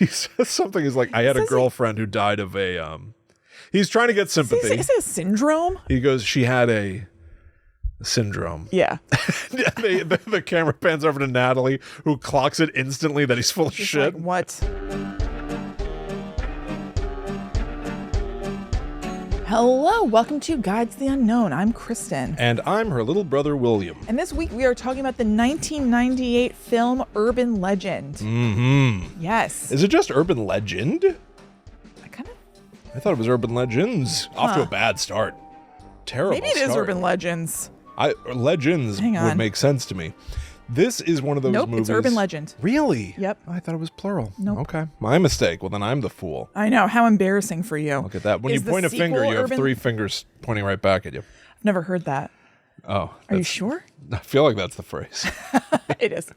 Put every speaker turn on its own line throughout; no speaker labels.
he says something. He's like, I had a girlfriend who died of a. He's trying to get sympathy.
Is it a syndrome?
He goes, she had a syndrome.
Yeah.
the camera pans over to Natalie, who clocks it instantly that he's full of shit.
Like, what? Hello, welcome to Guides to the Unknown. I'm Kristen.
And I'm her little brother, William.
And this week we are talking about the 1998 film Urban Legend.
Mm-hmm.
Yes.
Is it just Urban Legend? I thought it was Urban Legends. Off to a bad start. Terrible
Maybe it is
start.
Urban Legends.
Legends would make sense to me. This is one of those movies.
Nope, it's Urban Legend.
Really?
Yep.
I thought it was plural.
Nope.
Okay. My mistake. Well, then I'm the fool.
I know. How embarrassing for you.
Look at that. When you point a finger, you have three fingers pointing right back at you.
I've never heard that.
Oh.
Are you sure?
I feel like that's the phrase.
It is.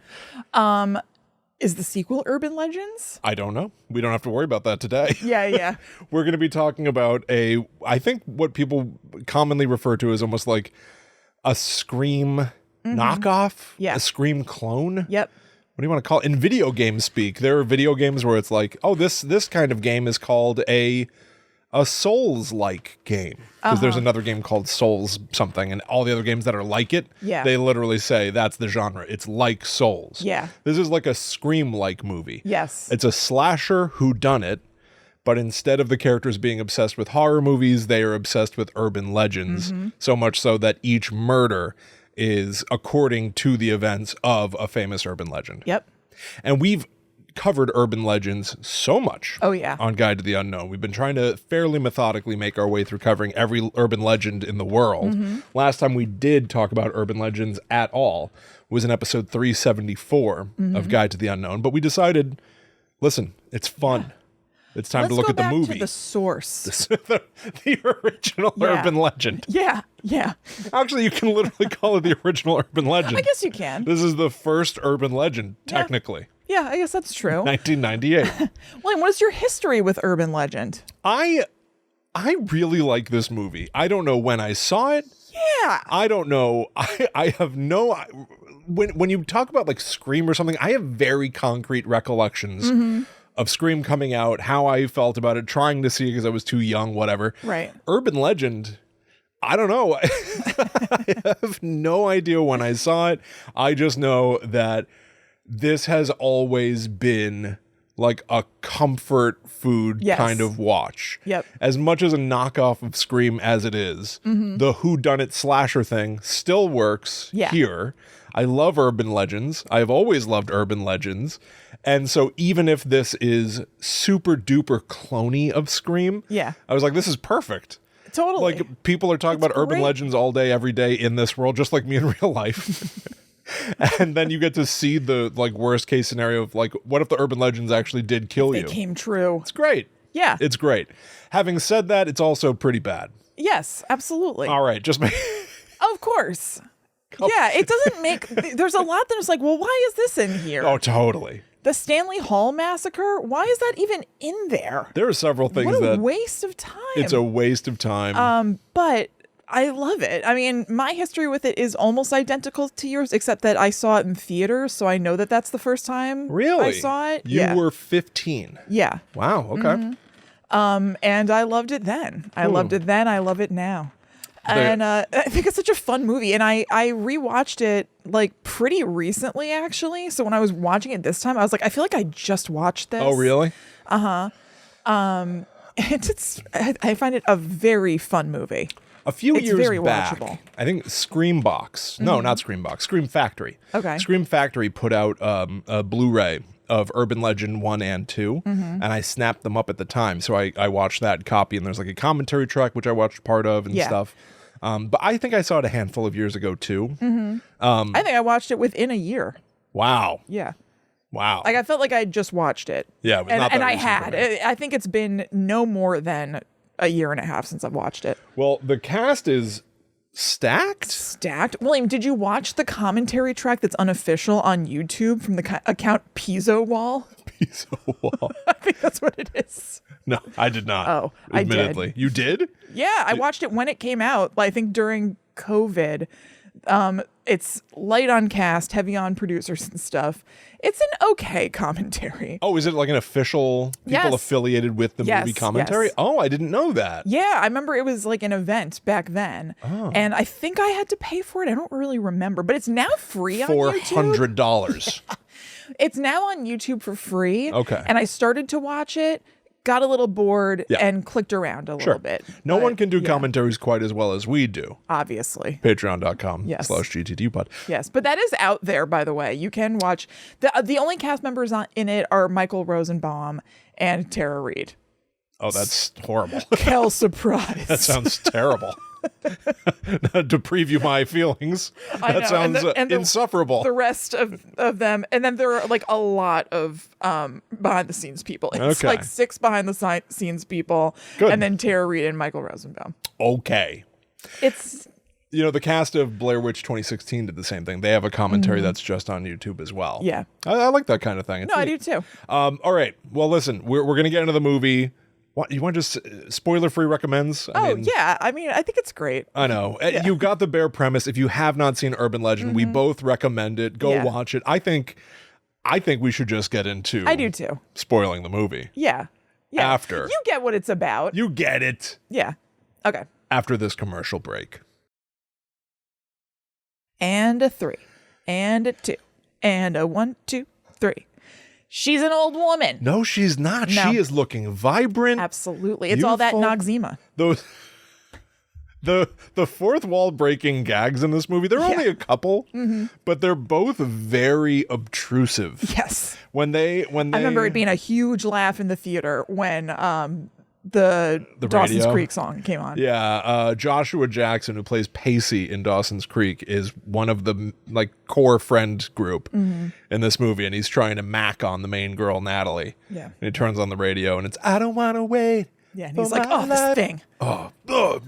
Is the sequel Urban Legends?
I don't know. We don't have to worry about that today.
Yeah.
We're going to be talking about I think what people commonly refer to as almost like a Scream knockoff?
Yeah.
A Scream clone?
Yep.
What do you want to call it? In video game speak, there are video games where it's like, oh, this kind of game is called a Souls-like game. Because there's another game called Souls something, and all the other games that are like it, they literally say that's the genre. It's like Souls.
Yeah.
This is like a Scream-like movie.
Yes.
It's a slasher whodunit, but instead of the characters being obsessed with horror movies, they are obsessed with urban legends, so much so that each murder is according to the events of a famous urban legend.
Yep.
And we've covered urban legends so much on Guide to the Unknown. We've been trying to fairly methodically make our way through covering every urban legend in the world. Last time we did talk about urban legends at all was in episode 374 of Guide to the Unknown, but we decided, listen, it's fun. Yeah. It's time to look at the movie.
Let's go back to the source.
The original urban legend.
Yeah.
Actually, you can literally call it the original urban legend.
I guess you can.
This is the first urban legend, technically.
Yeah, I guess that's true.
1998.
William, what is your history with urban legend?
I really like this movie. I don't know when I saw it.
Yeah.
I don't know. I have no... When you talk about like Scream or something, I have very concrete recollections of Scream coming out, how I felt about it, trying to see it because I was too young, whatever.
Right.
Urban Legend, I don't know. I have no idea when I saw it. I just know that this has always been like a comfort food kind of watch.
Yep.
As much as a knockoff of Scream as it is, the whodunit slasher thing still works here. I love urban legends. I've always loved urban legends. And so even if this is super duper cloney of Scream, I was like, this is perfect.
Totally.
Like, people are talking about urban legends all day, every day in this world, just like me in real life. And then you get to see the like worst case scenario of like, what if the urban legends actually did kill you?
They came true.
It's great.
Yeah.
It's great. Having said that, it's also pretty bad.
Yes, absolutely.
All right, just make...
Of course. Yeah, it doesn't make... There's a lot that is like, well, why is this in here?
Oh, totally.
The Stanley Hall Massacre, why is that even in there?
There are several things
What a waste of time.
It's a waste of time.
But I love it. I mean, my history with it is almost identical to yours, except that I saw it in theaters, so I know that that's the first time I saw it.
You were 15.
Yeah.
Wow, okay.
And I loved it then. I loved it then. I love it now. And I think it's such a fun movie. And I rewatched it like pretty recently, actually. So when I was watching it this time, I was like, I feel like I just watched this.
Oh, really?
And I find it a very fun movie.
A few
It's
years
very
back,
watchable.
I think Screambox. No, not Screambox. Scream Factory.
Okay.
Scream Factory put out a Blu-ray of Urban Legend 1 and 2, and I snapped them up at the time. So I watched that copy, and there's like a commentary track, which I watched part of and stuff. But I think I saw it a handful of years ago, too.
I think I watched it within a year.
Wow.
Yeah.
Wow.
Like, I felt like I just watched it.
Yeah, it was not that
and I
recent
had.
for me.
I think it's been no more than a year and a half since I've watched it.
Well, the cast is stacked.
William, did you watch the commentary track that's unofficial on YouTube from the account Pizzo Wall?
Pizzo Wall.
I think that's what it is.
No, I did not.
Oh, I did.
Admittedly. You did?
Yeah, I watched it when it came out. I think during COVID, It's light on cast, heavy on producers and stuff. It's an okay commentary.
Oh, is it like an official people affiliated with the movie commentary?
Yes.
Oh, I didn't know that.
Yeah, I remember it was like an event back then. Oh. And I think I had to pay for it. I don't really remember, but it's now free on YouTube.
$400.
Yeah. It's now on YouTube for free.
Okay.
And I started to watch it, got a little bored, and clicked around a little bit.
No one can do commentaries quite as well as we do.
Obviously.
Patreon.com/GTDpod.
Yes, but that is out there, by the way. You can watch. The only cast members in it are Michael Rosenbaum and Tara Reid.
Oh, that's horrible.
Kel surprise.
That sounds terrible. To preview my feelings, that sounds insufferable.
The rest of them, and then there are like a lot of behind the scenes people. It's like 6 behind the scenes people, and then Tara Reid and Michael Rosenbaum.
Okay,
it's
the cast of Blair Witch 2016 did the same thing. They have a commentary that's just on YouTube as well.
Yeah,
I like that kind of thing.
I do too.
All right, well, listen, we're gonna get into the movie. What, you want just spoiler-free recommends?
I mean, I think it's great.
I know. Yeah. You got the bare premise. If you have not seen Urban Legend, we both recommend it. Go watch it. I think we should just get into
I do too.
Spoiling the movie.
Yeah.
After.
You get what it's about.
You get it.
Yeah. Okay.
After this commercial break.
And a 3. And a 2. And a 1, 2, 3. She's an old woman.
No, she's not. No. She is looking vibrant.
Absolutely. It's all that Noxzema.
The fourth wall breaking gags in this movie, there are only a couple, but they're both very obtrusive.
Yes.
When they
I remember it being a huge laugh in the theater when the Dawson's
radio.
Creek song came on.
Yeah, Joshua Jackson, who plays Pacey in Dawson's Creek, is one of the core friend group in this movie, and he's trying to mac on the main girl, Natalie.
Yeah.
And he turns on the radio, and it's "I don't want to wait."
Yeah, and he's like, "Oh, this thing."
Oh,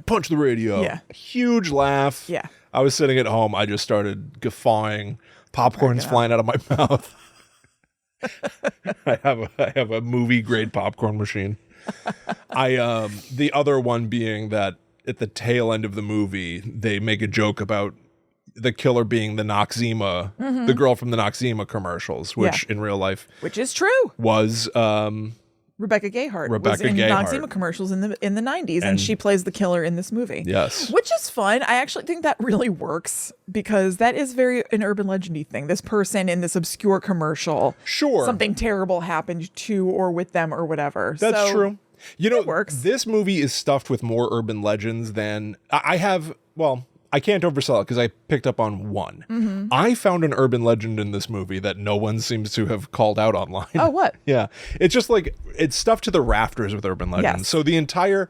punch the radio.
Yeah.
Huge laugh.
Yeah.
I was sitting at home. I just started guffawing. Popcorn's flying out of my mouth. I have a movie grade popcorn machine. The other one being that at the tail end of the movie, they make a joke about the killer being the Noxzema, the girl from the Noxzema commercials, which in real life,
which is true,
was
Rebecca Gayheart was in Noxzema commercials in the 90s, and she plays the killer in this movie.
Yes,
which is fun. I actually think that really works because that is very an urban legend-y thing. This person in this obscure commercial, something terrible happened to or with them or whatever.
That's true.
It works.
This movie is stuffed with more urban legends than I have. Well, I can't oversell it because I picked up on one. I found an urban legend in this movie that no one seems to have called out online.
Oh, what?
Yeah. It's just like it's stuffed to the rafters with urban legends.
Yes.
So the entire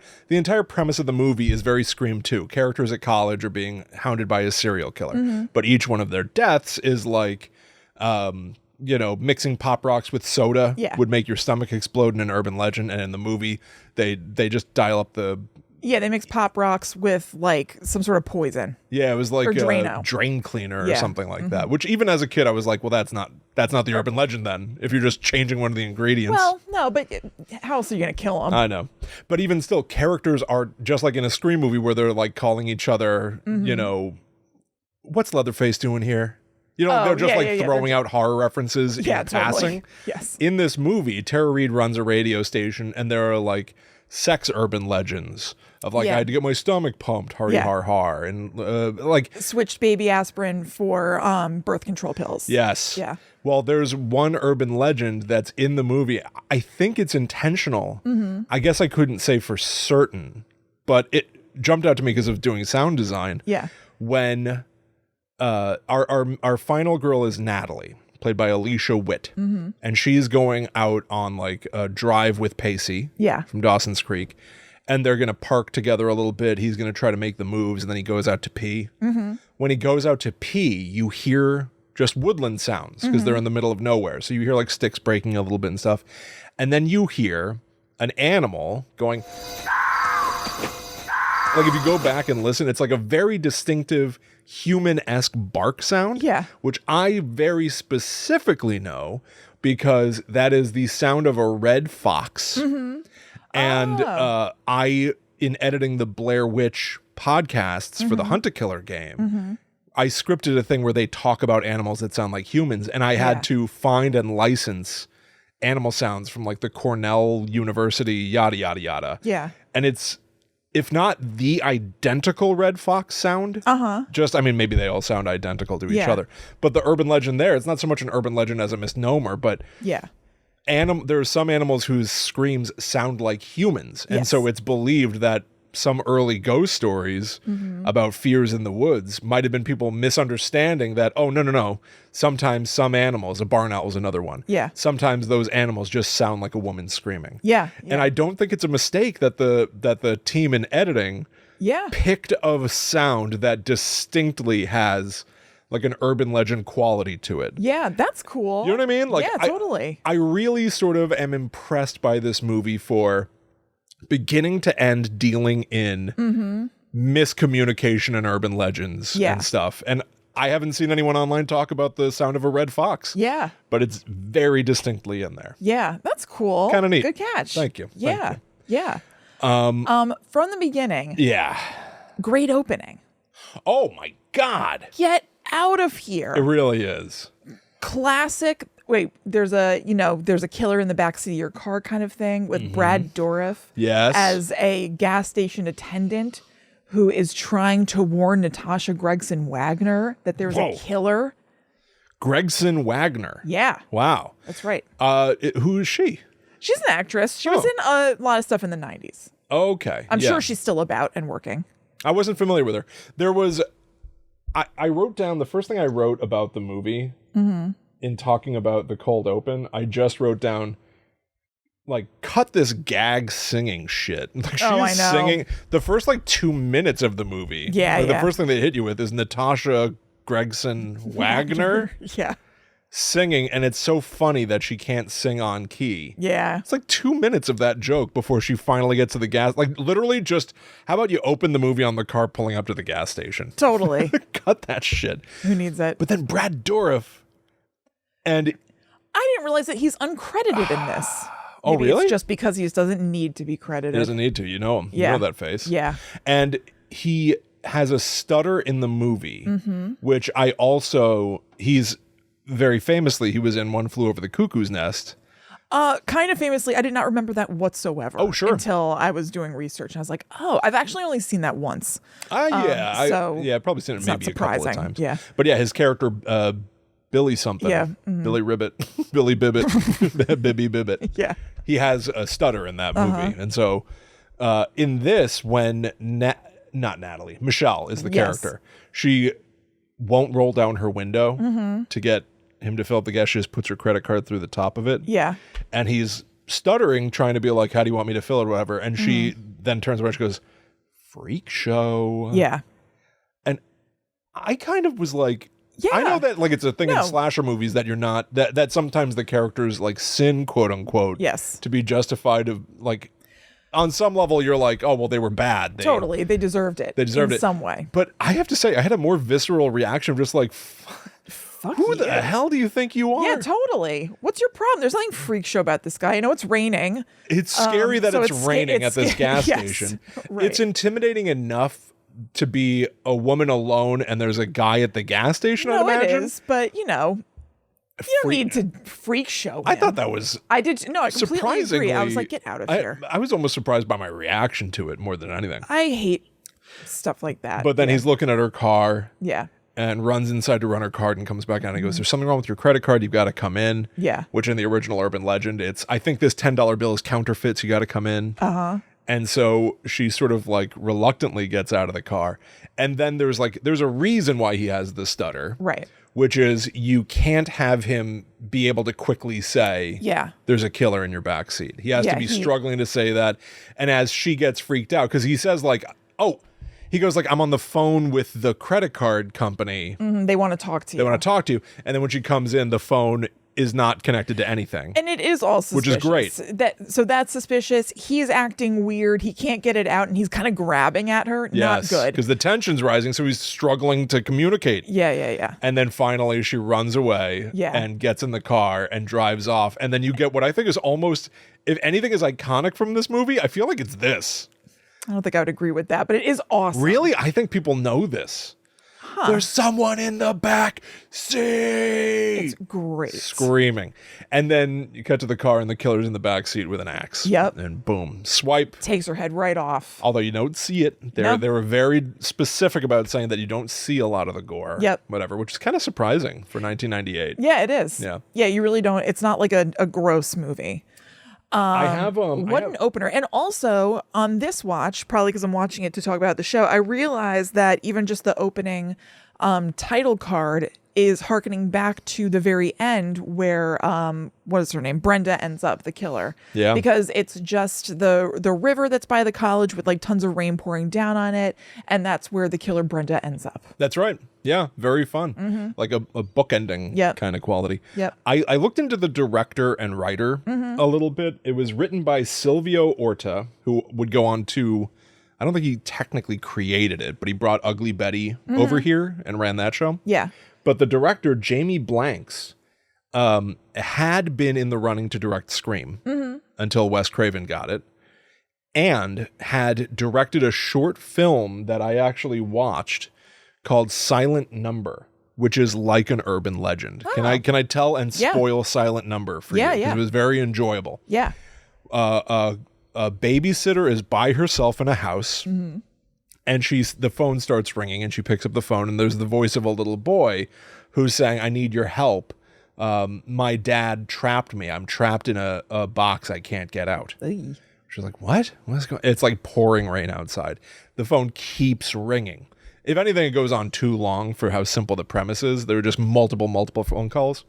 premise of the movie is very Scream 2. Characters at college are being hounded by a serial killer. But each one of their deaths is like mixing Pop Rocks with soda would make your stomach explode in an urban legend. And in the movie, they just dial up the...
Yeah, they mix Pop Rocks with like some sort of poison.
Yeah, it was like
a
drain cleaner or something like that. Which even as a kid, I was like, well, that's not the urban legend then. If you're just changing one of the ingredients.
Well, no, but how else are you gonna kill them?
I know, but even still, characters are just like in a Scream movie where they're like calling each other. What's Leatherface doing here? They're just throwing out horror references in passing.
Yes.
In this movie, Tara Reid runs a radio station, and there are like sex urban legends of like I had to get my stomach pumped, hardy har har, and like
switched baby aspirin for birth control pills.
Yes.
Yeah.
Well, there's one urban legend that's in the movie. I think it's intentional. I guess I couldn't say for certain, but it jumped out to me because of doing sound design.
Yeah.
When our final girl is Natalie, played by Alicia Witt, and she's going out on like a drive with Pacey from Dawson's Creek, and they're going to park together a little bit. He's going to try to make the moves, and then he goes out to pee. When he goes out to pee, you hear just woodland sounds because they're in the middle of nowhere. So you hear like sticks breaking a little bit and stuff. And then you hear an animal going... Like if you go back and listen, it's like a very distinctive human-esque bark sound.
Yeah.
Which I very specifically know because that is the sound of a red fox. And I, in editing the Blair Witch podcasts for the Hunt-A-Killer game, I scripted a thing where they talk about animals that sound like humans, and I had to find and license animal sounds from like the Cornell University, yada, yada, yada.
Yeah.
And it's, if not the identical red fox sound, just, I mean, maybe they all sound identical to each other, but the urban legend there, it's not so much an urban legend as a misnomer, but there are some animals whose screams sound like humans. And so it's believed that some early ghost stories about fears in the woods might have been people misunderstanding that, oh, no. Sometimes some animals, a barn owl is another one.
Yeah.
Sometimes those animals just sound like a woman screaming.
Yeah.
And I don't think it's a mistake that the team in editing picked a sound that distinctly has like an urban legend quality to it.
Yeah, that's cool.
You know what I mean? Like,
yeah, totally.
I really sort of am impressed by this movie for beginning to end dealing in miscommunication and urban legends and stuff. And I haven't seen anyone online talk about the sound of a red fox.
Yeah.
But it's very distinctly in there.
Yeah, that's cool.
Kind of neat.
Good catch.
Thank you.
Yeah.
Thank you.
Yeah. From the beginning.
Yeah.
Great opening.
Oh my God.
Get out of here.
It really is.
Classic. Wait, there's a killer in the backseat of your car kind of thing with Brad Dourif as a gas station attendant who is trying to warn Natasha Gregson Wagner that there's a killer.
Gregson Wagner.
Yeah.
Wow.
That's right.
Who is she?
She's an actress. She was in a lot of stuff in the 90s.
Okay.
I'm sure she's still about and working.
I wasn't familiar with her. There was... I wrote down... The first thing I wrote about the movie... in talking about the cold open, I just wrote down, like, cut this gag singing shit. Like, she's singing the first, like, 2 minutes of the movie.
Yeah,
The first thing they hit you with is Natasha Gregson Wagner singing, and it's so funny that she can't sing on key.
Yeah.
It's like 2 minutes of that joke before she finally gets to the gas. Like, literally just, how about you open the movie on the car pulling up to the gas station?
Totally.
Cut that shit.
Who needs that?
But then Brad Dourif... And
I didn't realize that he's uncredited in this.
Oh, really?
It's just because he doesn't need to be credited.
He doesn't need to. You know him.
Yeah.
You know that face.
Yeah.
And he has a stutter in the movie, which he's very famously, he was in One Flew Over the Cuckoo's Nest.
Kind of famously, I did not remember that whatsoever.
Oh, sure.
Until I was doing research. And I was like, oh, I've actually only seen that once.
I've probably seen it maybe a couple of times.
Yeah.
But yeah, his character... Billy something.
Yeah.
Billy Ribbit. Billy Bibbit. Bibby Bibbit.
Yeah.
He has a stutter in that movie. And so in this, when not Natalie, Michelle is the character. She won't roll down her window to get him to fill up the gas. She just puts her credit card through the top of it.
Yeah.
And he's stuttering, trying to be like, how do you want me to fill it or whatever? And she then turns around and she goes, freak show.
Yeah.
And I kind of was like,
yeah.
I know that like it's a thing in slasher movies that you're not that sometimes the characters like sin, quote unquote, to be justified of like on some level you're like, oh well, they were bad.
They deserved it.
They deserved it
in some way.
But I have to say, I had a more visceral reaction of just like,
fuck
who
you.
the hell do you think you are?
Yeah, totally. What's your problem? There's nothing freak show about this guy. I know it's raining.
It's scary that it's raining at this gas station. Right. It's intimidating enough to be a woman alone and there's a guy at the gas station, I'd imagine.
It is, but you don't need to freak show him.
I thought that was
I completely agree. I was like, get out of here.
I was almost surprised by my reaction to it more than anything.
I hate stuff like that.
But then he's looking at her car.
Yeah.
And runs inside to run her card and comes back out and he goes, there's something wrong with your credit card. You've got to come in.
Yeah.
Which in the original urban legend, I think this $10 bill is counterfeit, so you got to come in. And so she sort of like reluctantly gets out of the car. And then there's a reason why he has the stutter.
Right.
Which is you can't have him be able to quickly say, there's a killer in your backseat. He has to be struggling to say that. And as she gets freaked out, because he says like, he goes like, I'm on the phone with the credit card company.
They want to talk to you.
They want to talk to you. And then when she comes in, the phone is not connected to anything.
And it is all suspicious.
Which is great.
So that's suspicious. He's acting weird. He can't get it out and he's kind of grabbing at her.
Yes,
not good.
Because the tension's rising, so he's struggling to communicate.
Yeah.
And then finally she runs away and gets in the car and drives off. And then you get what I think is almost, if anything is iconic from this movie, I feel like it's this.
I don't think I would agree with that, but it is awesome.
Really? I think people know this. There's someone in the back seat.
It's great.
Screaming. And then you cut to the car and the killer's in the back seat with an axe.
Yep.
And boom, swipe.
Takes her head right off.
Although you don't see it. They were very specific about saying that you don't see a lot of the gore.
Yep.
Whatever, which is kind of surprising for 1998.
Yeah, it is.
Yeah.
Yeah, you really don't. It's not like a gross movie. What an opener. And also on this watch, probably because I'm watching it to talk about the show, I realized that even just the opening title card is hearkening back to the very end where what is her name? Brenda ends up the killer.
Yeah.
Because it's just the river that's by the college with like tons of rain pouring down on it, and that's where the killer Brenda ends up.
That's right. Yeah, very fun. Like a book ending kind of quality.
Yep.
I looked into the director and writer a little bit. It was written by Silvio Orta, who would go on to, I don't think he technically created it, but he brought Ugly Betty over here and ran that show.
Yeah.
But the director, Jamie Blanks, had been in the running to direct Scream until Wes Craven got it, and had directed a short film that I actually watched called Silent Number, which is like an urban legend. Oh. Can I tell and spoil Silent Number for you?
Yeah.
It was very enjoyable.
Yeah.
A babysitter is by herself in a house. And the phone starts ringing, and she picks up the phone, and there's the voice of a little boy who's saying, "I need your help. My dad trapped me. I'm trapped in a box I can't get out." Oy. She's like, "What? What's going?" It's like pouring rain outside. The phone keeps ringing. If anything, it goes on too long for how simple the premise is. There are just multiple phone calls.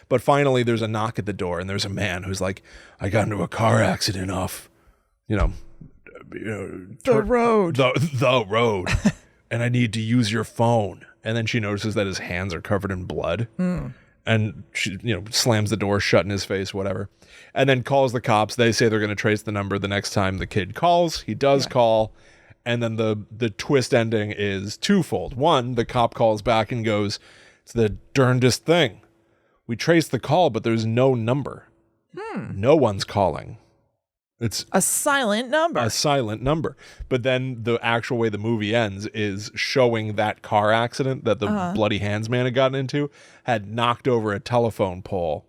But finally, there's a knock at the door, and there's a man who's like, "I got into a car accident off,
the road.
The road. And I need to use your phone." And then she notices that his hands are covered in blood. And she, slams the door shut in his face, whatever. And then calls the cops. They say they're going to trace the number the next time the kid calls. He does call. And then the twist ending is twofold. One, the cop calls back and goes, "It's the darndest thing. We traced the call, but there's no number. No one's calling. It's
a silent number."
A silent number. But then the actual way the movie ends is showing that car accident that the bloody hands man had gotten into had knocked over a telephone pole,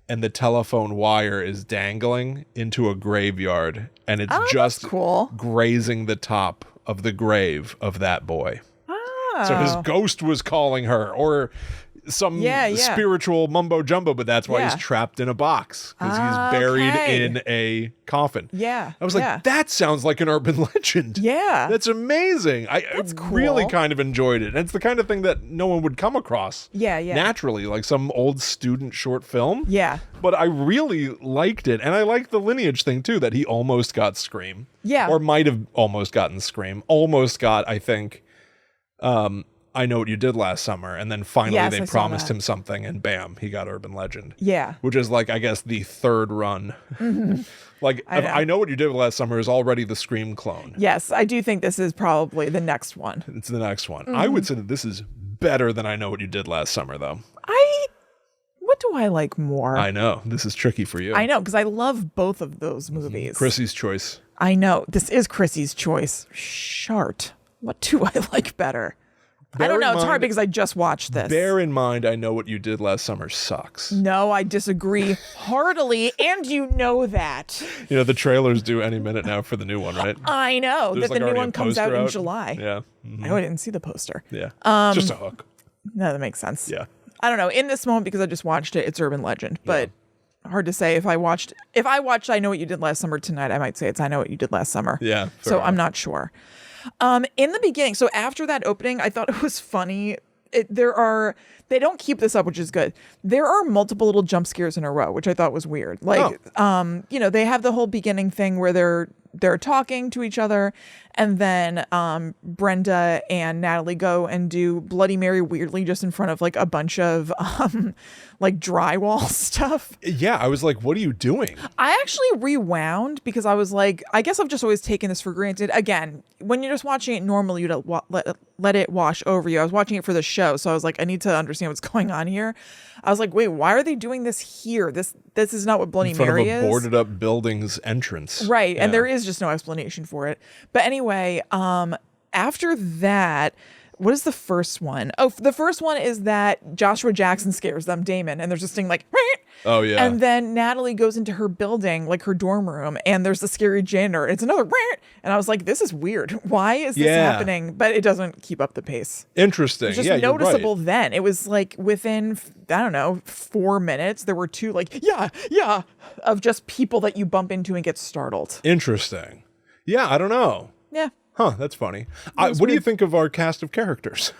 and the telephone wire is dangling into a graveyard, and it's just
cool.
grazing the top of the grave of that boy. So his ghost was calling her, or some spiritual mumbo jumbo, but that's why he's trapped in a box, because he's buried in a coffin.
Yeah.
I was like, that sounds like an urban legend.
Yeah.
That's amazing.
That's cool.
Really kind of enjoyed it. And it's the kind of thing that no one would come across naturally, like some old student short film.
Yeah.
But I really liked it. And I liked the lineage thing too, that he almost got Scream.
Yeah.
Or might have almost gotten Scream. Almost got, I think, I Know What You Did Last Summer, and then finally they promised him something, and bam, he got Urban Legend.
Yeah.
Which is like, I guess, the third run. Like, I Know What You Did Last Summer is already the Scream clone.
Yes, I do think this is probably the next one.
It's the next one. I would say that this is better than I Know What You Did Last Summer, though.
What do I like more?
I know. This is tricky for you.
I know, because I love both of those movies.
Chrissy's choice.
I know. This is Chrissy's choice. Shart. What do I like better? I don't know. It's hard because I just watched this.
Bear in mind, I Know What You Did Last Summer sucks.
No, I disagree heartily, and you know that.
The trailers due any minute now for the new one, right?
I know. That the new one comes out in July.
Yeah.
I didn't see the poster.
Yeah. It's just a hook.
No, that makes sense.
Yeah.
I don't know. In this moment, because I just watched it, it's Urban Legend, but hard to say. If I watched I Know What You Did Last Summer tonight, I might say it's I Know What You Did Last Summer.
Yeah.
So I'm not sure. In the beginning, so after that opening, I thought it was funny. They don't keep this up, which is good. There are multiple little jump scares in a row, which I thought was weird. Like, they have the whole beginning thing where they're talking to each other, and then Brenda and Natalie go and do Bloody Mary weirdly just in front of like a bunch of like drywall stuff.
Yeah, I was like, what are you doing?
I actually rewound because I was like, I guess I've just always taken this for granted. Again, when you're just watching it normally, you let it wash over you. I was watching it for the show, so I was like, I need to understand what's going on here. I was like, wait, why are they doing this here? This is not what Bloody Mary is.
In front of a boarded up building's entrance.
Right, and there is just no explanation for it. But anyway, after that, what is the first one? Oh, the first one is that Joshua Jackson scares them, Damon, and there's this thing like,
oh yeah.
And then Natalie goes into her building, like her dorm room, and there's the scary janitor. It's another, and I was like, this is weird. Why is this happening? But it doesn't keep up the pace.
Interesting.
It's just noticeable then. It was like within, I don't know, 4 minutes, there were two like, yeah, of just people that you bump into and get startled.
Interesting. Yeah, I don't know.
Yeah.
Huh, that's funny. What do you think of our cast of characters?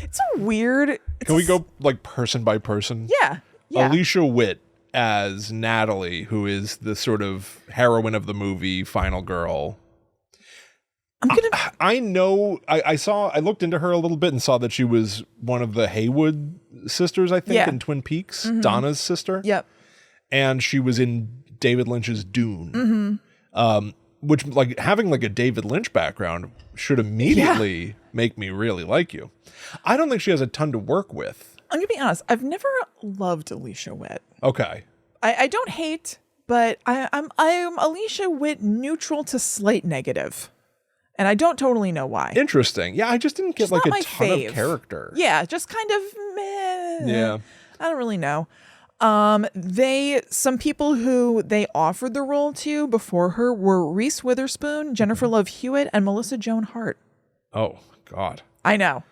It's a weird...
Can we go like person by person?
Yeah.
Alicia Witt as Natalie, who is the sort of heroine of the movie, final girl. I know, I looked into her a little bit and saw that she was one of the Haywood sisters, I think, in Twin Peaks, Donna's sister.
Yep.
And she was in David Lynch's Dune. Which, like, having like a David Lynch background should immediately make me really like you. I don't think she has a ton to work with.
I'm gonna be honest. I've never loved Alicia Witt.
Okay.
I don't hate, but I'm Alicia Witt neutral to slight negative, and I don't totally know why.
Interesting. Yeah, I just didn't get
She's
like a
not my
ton
fave.
of character.
Yeah, just kind of meh.
Yeah.
I don't really know. Some people who they offered the role to before her were Reese Witherspoon, Jennifer Love Hewitt, and Melissa Joan Hart.
Oh God.
I know.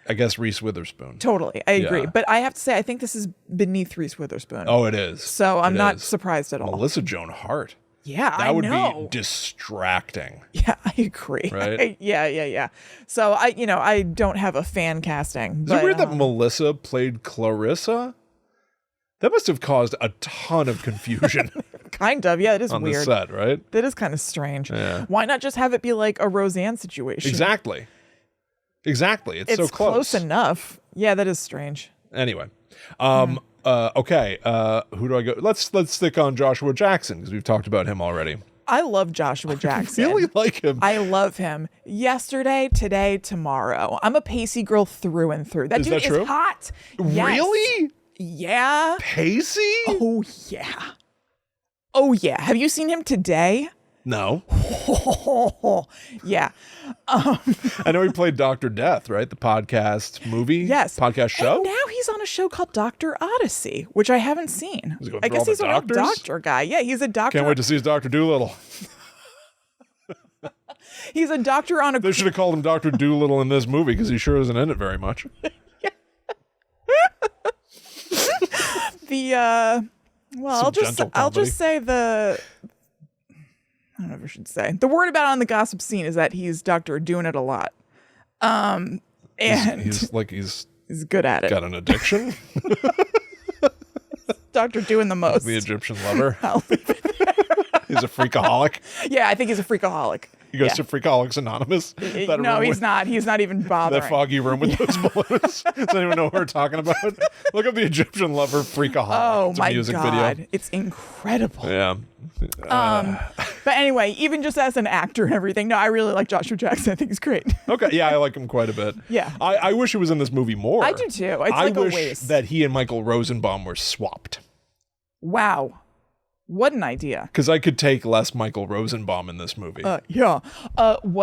I guess Reese Witherspoon.
Totally. I agree.
Yeah.
But I have to say, I think this is beneath Reese Witherspoon.
Oh, it is.
So I'm not surprised at all.
Melissa Joan Hart.
Yeah,
that would be distracting.
Yeah, I agree.
Right?
Yeah. So I don't have a fan casting.
Is it weird that Melissa played Clarissa? That must have caused a ton of confusion.
Kind of. Yeah, it is
on
weird.
the set, right?
That is kind of strange.
Yeah.
Why not just have it be like a Roseanne situation?
Exactly. It's so
close enough. Yeah, that is strange.
Anyway, okay. Who do I go? Let's stick on Joshua Jackson because we've talked about him already.
I love Joshua Jackson.
I really like him.
I love him. Yesterday, today, tomorrow. I'm a Pacey girl through and through. That dude is hot. Yes.
Really?
Yeah.
Pacey?
Oh yeah. Have you seen him today?
No.
Yeah.
I know he played Dr. Death, right? The podcast movie?
Yes.
Podcast show?
And now he's on a show called Dr. Odyssey, which I haven't seen. I guess he's a real doctor guy. Yeah, he's a doctor.
Can't wait to see his Dr. Doolittle.
He's a doctor on a...
They should have called him Dr. Doolittle in this movie because he sure isn't in it very much.
I'll just say I don't know if I should say. The word about on the gossip scene is that he's Dr. doing it a lot. And
he's
good at it.
Got an addiction.
Dr. doing the most.
The Egyptian lover.
I'll leave it there.
He's a freakaholic.
Yeah, I think he's a freakaholic.
He goes to Freakaholics Anonymous.
No, he's not. He's not even bothering.
That foggy room with those balloons. Does anyone know what we're talking about? Look up the Egyptian lover Freakaholic.
Oh
it's
my
a music
God.
video.
It's incredible.
Yeah.
But anyway, even just as an actor and everything, no, I really like Joshua Jackson. I think he's great.
Okay, yeah, I like him quite a bit.
Yeah.
I wish he was in this movie more.
I do too. It's
I
like
wish
a waste.
that he and Michael Rosenbaum were swapped.
Wow. What an idea.
Because I could take less Michael Rosenbaum in this movie.
What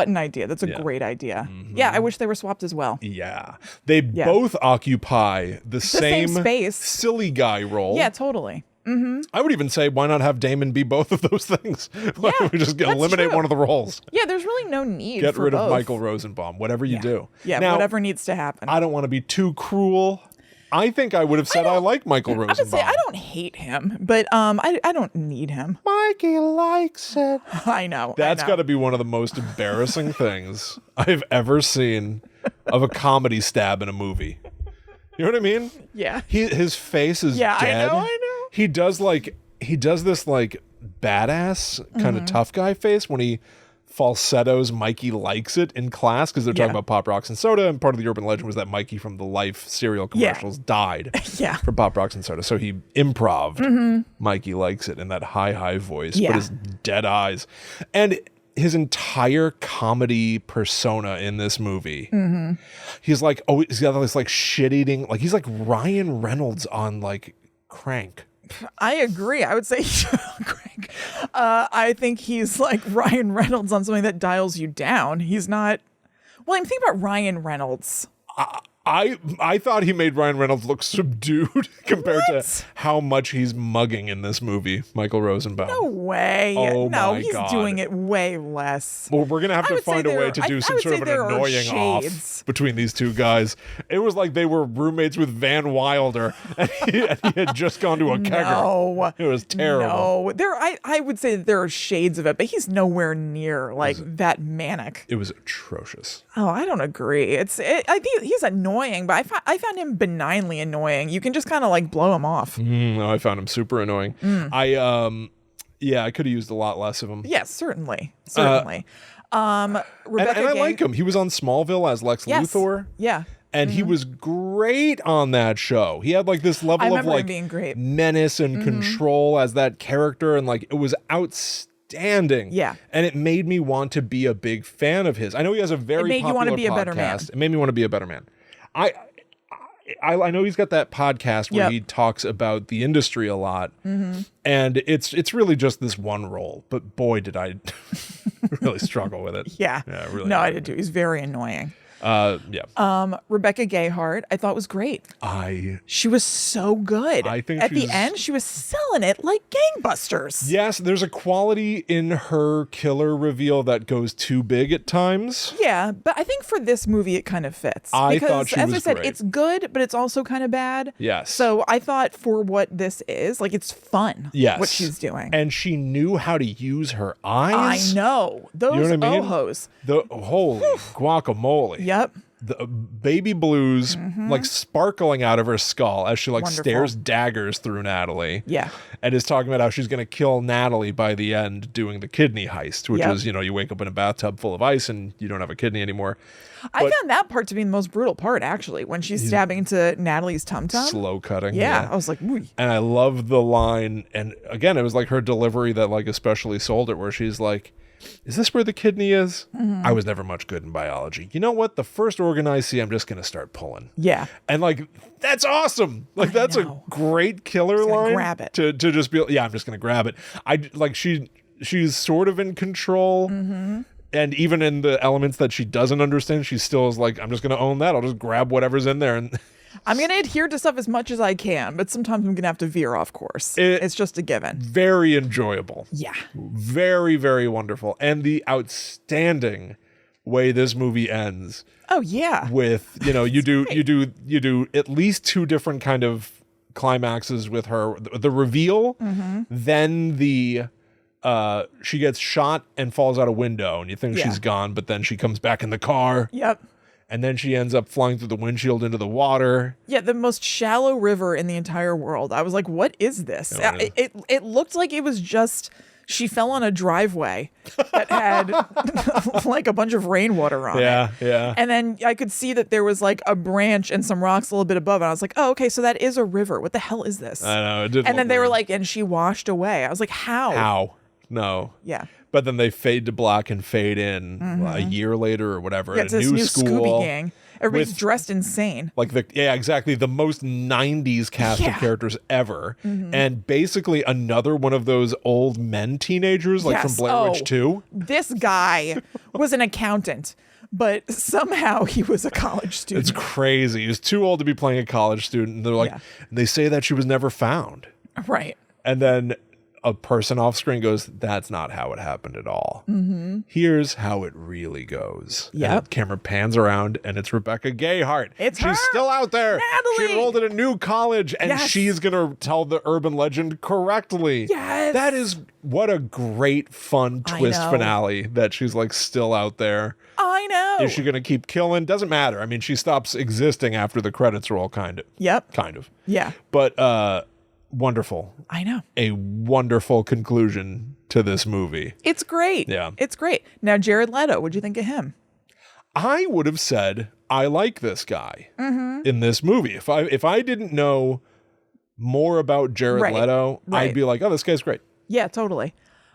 an idea. That's a great idea. Mm-hmm. Yeah, I wish they were swapped as well.
Yeah. They both occupy the same
space.
Silly guy role.
Yeah, totally. Mm-hmm.
I would even say, why not have Damon be both of those things? Why don't we just eliminate one of the roles?
Yeah, there's really no need
Get
for
rid
both.
of Michael Rosenbaum, whatever you do.
Yeah,
now,
whatever needs to happen.
I don't want to be too cruel. I think I would have said I like Michael Rosenbaum.
I would say I don't hate him, but I don't need him.
Mikey likes it.
I know.
That's got to be one of the most embarrassing things I've ever seen of a comedy stab in a movie. You know what I mean?
Yeah.
His face is dead.
I know.
He does this like badass kind of tough guy face when he falsettos Mikey likes it in class because they're talking about Pop Rocks and Soda, and part of the urban legend was that Mikey from the Life cereal commercials died for Pop Rocks and Soda, so he improv'd Mikey likes it in that high voice, but his dead eyes and his entire comedy persona in this movie. He's like, he's got this like shit-eating, like he's like Ryan Reynolds on like Crank.
I agree. I would say Craig. I think he's like Ryan Reynolds on something that dials you down. He's not. Well, I'm thinking about Ryan Reynolds.
I thought he made Ryan Reynolds look subdued compared to how much he's mugging in this movie, Michael Rosenbaum.
No way.
Oh
no,
my
he's
God.
doing it way less.
Well, we're going to have to find a way to do some sort of an annoying off between these two guys. It was like they were roommates with Van Wilder, and he had just gone to a kegger.
No.
It was terrible.
No. I would say that there are shades of it, but he's nowhere near like that manic.
It was atrocious.
Oh, I don't agree. I think he's annoying, but I found him benignly annoying. You can just kind of like blow him off.
No, I found him super annoying. I could have used a lot less of him.
Yes, certainly.
Rebecca and I
Gay,
like him. He was on Smallville as Lex Luthor.
Yeah.
And he was great on that show. He had like this level of like
being great.
menace and control as that character, and like it was outstanding.
Yeah.
And it made me want to be a big fan of his. I know he has a very popular podcast. It made you want to be a better man. It made me want to be a better man. I know he's got that podcast where he talks about the industry a lot, and it's really just this one role. But boy, did I really struggle with it.
Yeah,
really.
No, I did too. He's very annoying. Rebecca Gayheart, I thought was great. She was so good.
I think
at the end, she was selling it like gangbusters.
Yes, there's a quality in her killer reveal that goes too big at times.
Yeah, but I think for this movie, it kind of fits.
I thought she was
as I said,
great.
it's good, but it's also kind of bad.
Yes.
So I thought for what this is, like it's fun.
Yes.
What she's doing,
and she knew how to use her eyes.
I know those ojos.
The holy guacamole.
Yep.
The baby blues like sparkling out of her skull as she like stares daggers through Natalie.
Yeah.
And is talking about how she's going to kill Natalie by the end doing the kidney heist, which is, you wake up in a bathtub full of ice and you don't have a kidney anymore.
I found that part to be the most brutal part, actually, when she's stabbing into Natalie's tum-tum.
Slow cutting.
Yeah. I was like, ooh.
And I love the line. And again, it was like her delivery that like especially sold it, where she's like, is this where the kidney is? I was never much good in biology. You know what? The first organ I see, I'm just going to start pulling.
Yeah.
And like, that's awesome. Like, that's a great killer line.
Grab it.
To just be, I'm just going to grab it. She's sort of in control. And even in the elements that she doesn't understand, she still is like, I'm just going to own that. I'll just grab whatever's in there. And
I'm going to adhere to stuff as much as I can, but sometimes I'm going to have to veer off course. It's just a given.
Very enjoyable.
Yeah.
Very, very wonderful. And the outstanding way this movie ends.
Oh, yeah.
With, you do at least two different kind of climaxes with her. The reveal, then she gets shot and falls out a window, and you think she's gone, but then she comes back in the car.
Yep.
And then she ends up flying through the windshield into the water.
Yeah, the most shallow river in the entire world. I was like, what is this? It looked like it was just, she fell on a driveway that had like a bunch of rainwater on it.
Yeah.
And then I could see that there was like a branch and some rocks a little bit above. And I was like, oh, okay, so that is a river. What the hell is this?
I know. It did.
And then they were like, and she washed away. I was like, how?
How? No.
Yeah.
But then they fade to black and fade in a year later or whatever.
Yeah, it's this new Scooby gang. Everybody's dressed insane.
Like exactly. The most 90s cast of characters ever. And basically another one of those old men teenagers, like from Blair Witch 2.
This guy was an accountant, but somehow he was a college student.
It's crazy. He was too old to be playing a college student. And they're like, they say that she was never found.
Right.
And then a person off screen goes, that's not how it happened at all. Here's how it really goes.
Yeah.
The camera pans around and it's Rebecca Gayheart.
She's
still out there.
Natalie.
She enrolled at a new college and she's going to tell the urban legend correctly.
Yes.
That is what a great fun twist finale that she's like still out there.
I know.
Is she going to keep killing? Doesn't matter. I mean, she stops existing after the credits roll, kind of.
Yep.
Kind of.
Yeah.
But, wonderful.
I know.
A wonderful conclusion to this movie.
It's great.
Yeah.
It's great. Now, Jared Leto, what'd you think of him?
I would have said, I like this guy in this movie. If I didn't know more about Jared Leto, I'd be like, oh, this guy's great.
Yeah, totally.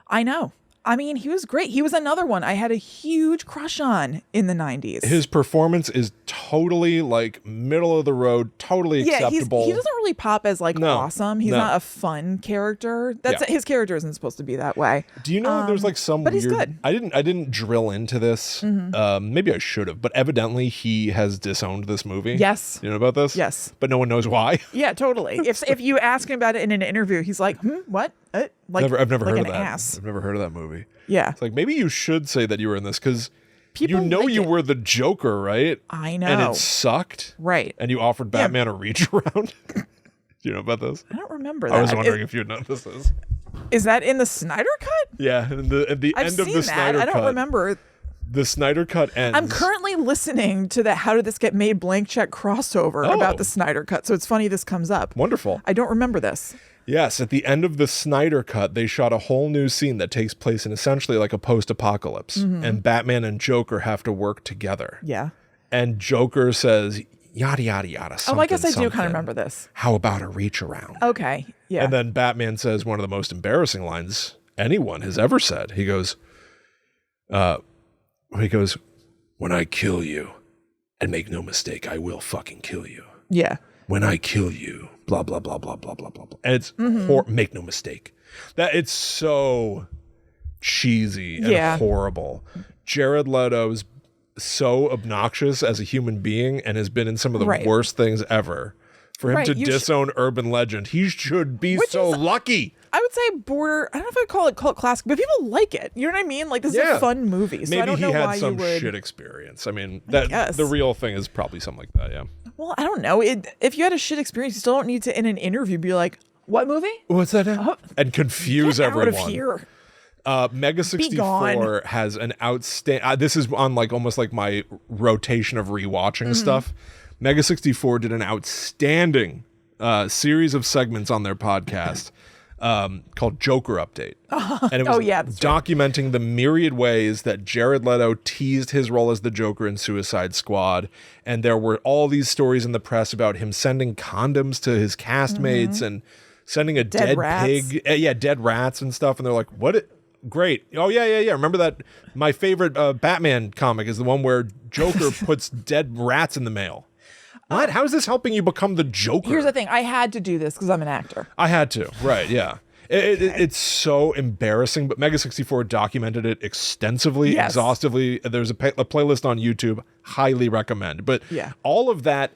I know. I mean, he was great. He was another one I had a huge crush on in the 90s.
His performance is totally like middle of the road, totally acceptable.
He doesn't really pop as like awesome. He's not a fun character. His character isn't supposed to be that way.
Do you know there's like some
but
weird...
he's good.
I didn't drill into this. Maybe I should have, but evidently he has disowned this movie.
Yes.
You know about this?
Yes.
But no one knows why.
Yeah, totally. If you ask him about it in an interview, he's like, what? Like,
I've never heard of that.
Ass.
I've never heard of that movie.
Yeah.
It's like, maybe you should say that you wwere in this because you
like
you were the Joker, right?
I know.
And it sucked.
Right.
And you offered Batman a reach around. Do you know about this?
I don't remember that.
I was wondering if you know what this is.
Is that in the Snyder Cut?
Yeah, at the
I've
end of
seen
the
that.
Snyder Cut.
I don't remember.
The Snyder Cut ends.
I'm currently listening to the How Did This Get Made blank check crossover about the Snyder Cut. So it's funny this comes up.
Wonderful.
I don't remember this.
Yes, at the end of the Snyder Cut, they shot a whole new scene that takes place in essentially like a post-apocalypse. And Batman and Joker have to work together.
Yeah.
And Joker says, yada, yada, yada, something,
I guess I do kind of remember this.
How about a reach around?
Okay, yeah.
And then Batman says one of the most embarrassing lines anyone has ever said. He goes, when I kill you, and make no mistake, I will fucking kill you.
Yeah.
When I kill you, blah, blah, blah, blah, blah, blah, blah, blah. And it's, make no mistake. That it's so cheesy and horrible. Jared Leto's so obnoxious as a human being and has been in some of the worst things ever. For him to disown Urban Legend, he should be so lucky.
I would say border. I don't know if I'd call it cult classic, but people like it. You know what I mean? Like, this is a fun movie. So
maybe
I don't know
he had
why
some
you would...
shit experience. I mean, the real thing is probably something like that. Yeah.
Well, I don't know. If you had a shit experience, you still don't need to in an interview be like, "What movie?
What's that?" And confuse everyone.
Out of here.
Mega 64 has an outstanding. This is on like almost like my rotation of rewatching stuff. Mega 64 did an outstanding series of segments on their podcast called Joker Update. And it was documenting the myriad ways that Jared Leto teased his role as the Joker in Suicide Squad. And there were all these stories in the press about him sending condoms to his castmates and sending a dead pig. Dead rats and stuff. And they're like, what? Great. Oh, yeah. Remember that? My favorite Batman comic is the one where Joker puts dead rats in the mail. What? How is this helping you become the Joker?
Here's the thing. I had to do this because I'm an actor.
I had to. Right, yeah. It's so embarrassing, but Mega 64 documented it extensively, exhaustively. There's a playlist on YouTube. Highly recommend. But all of that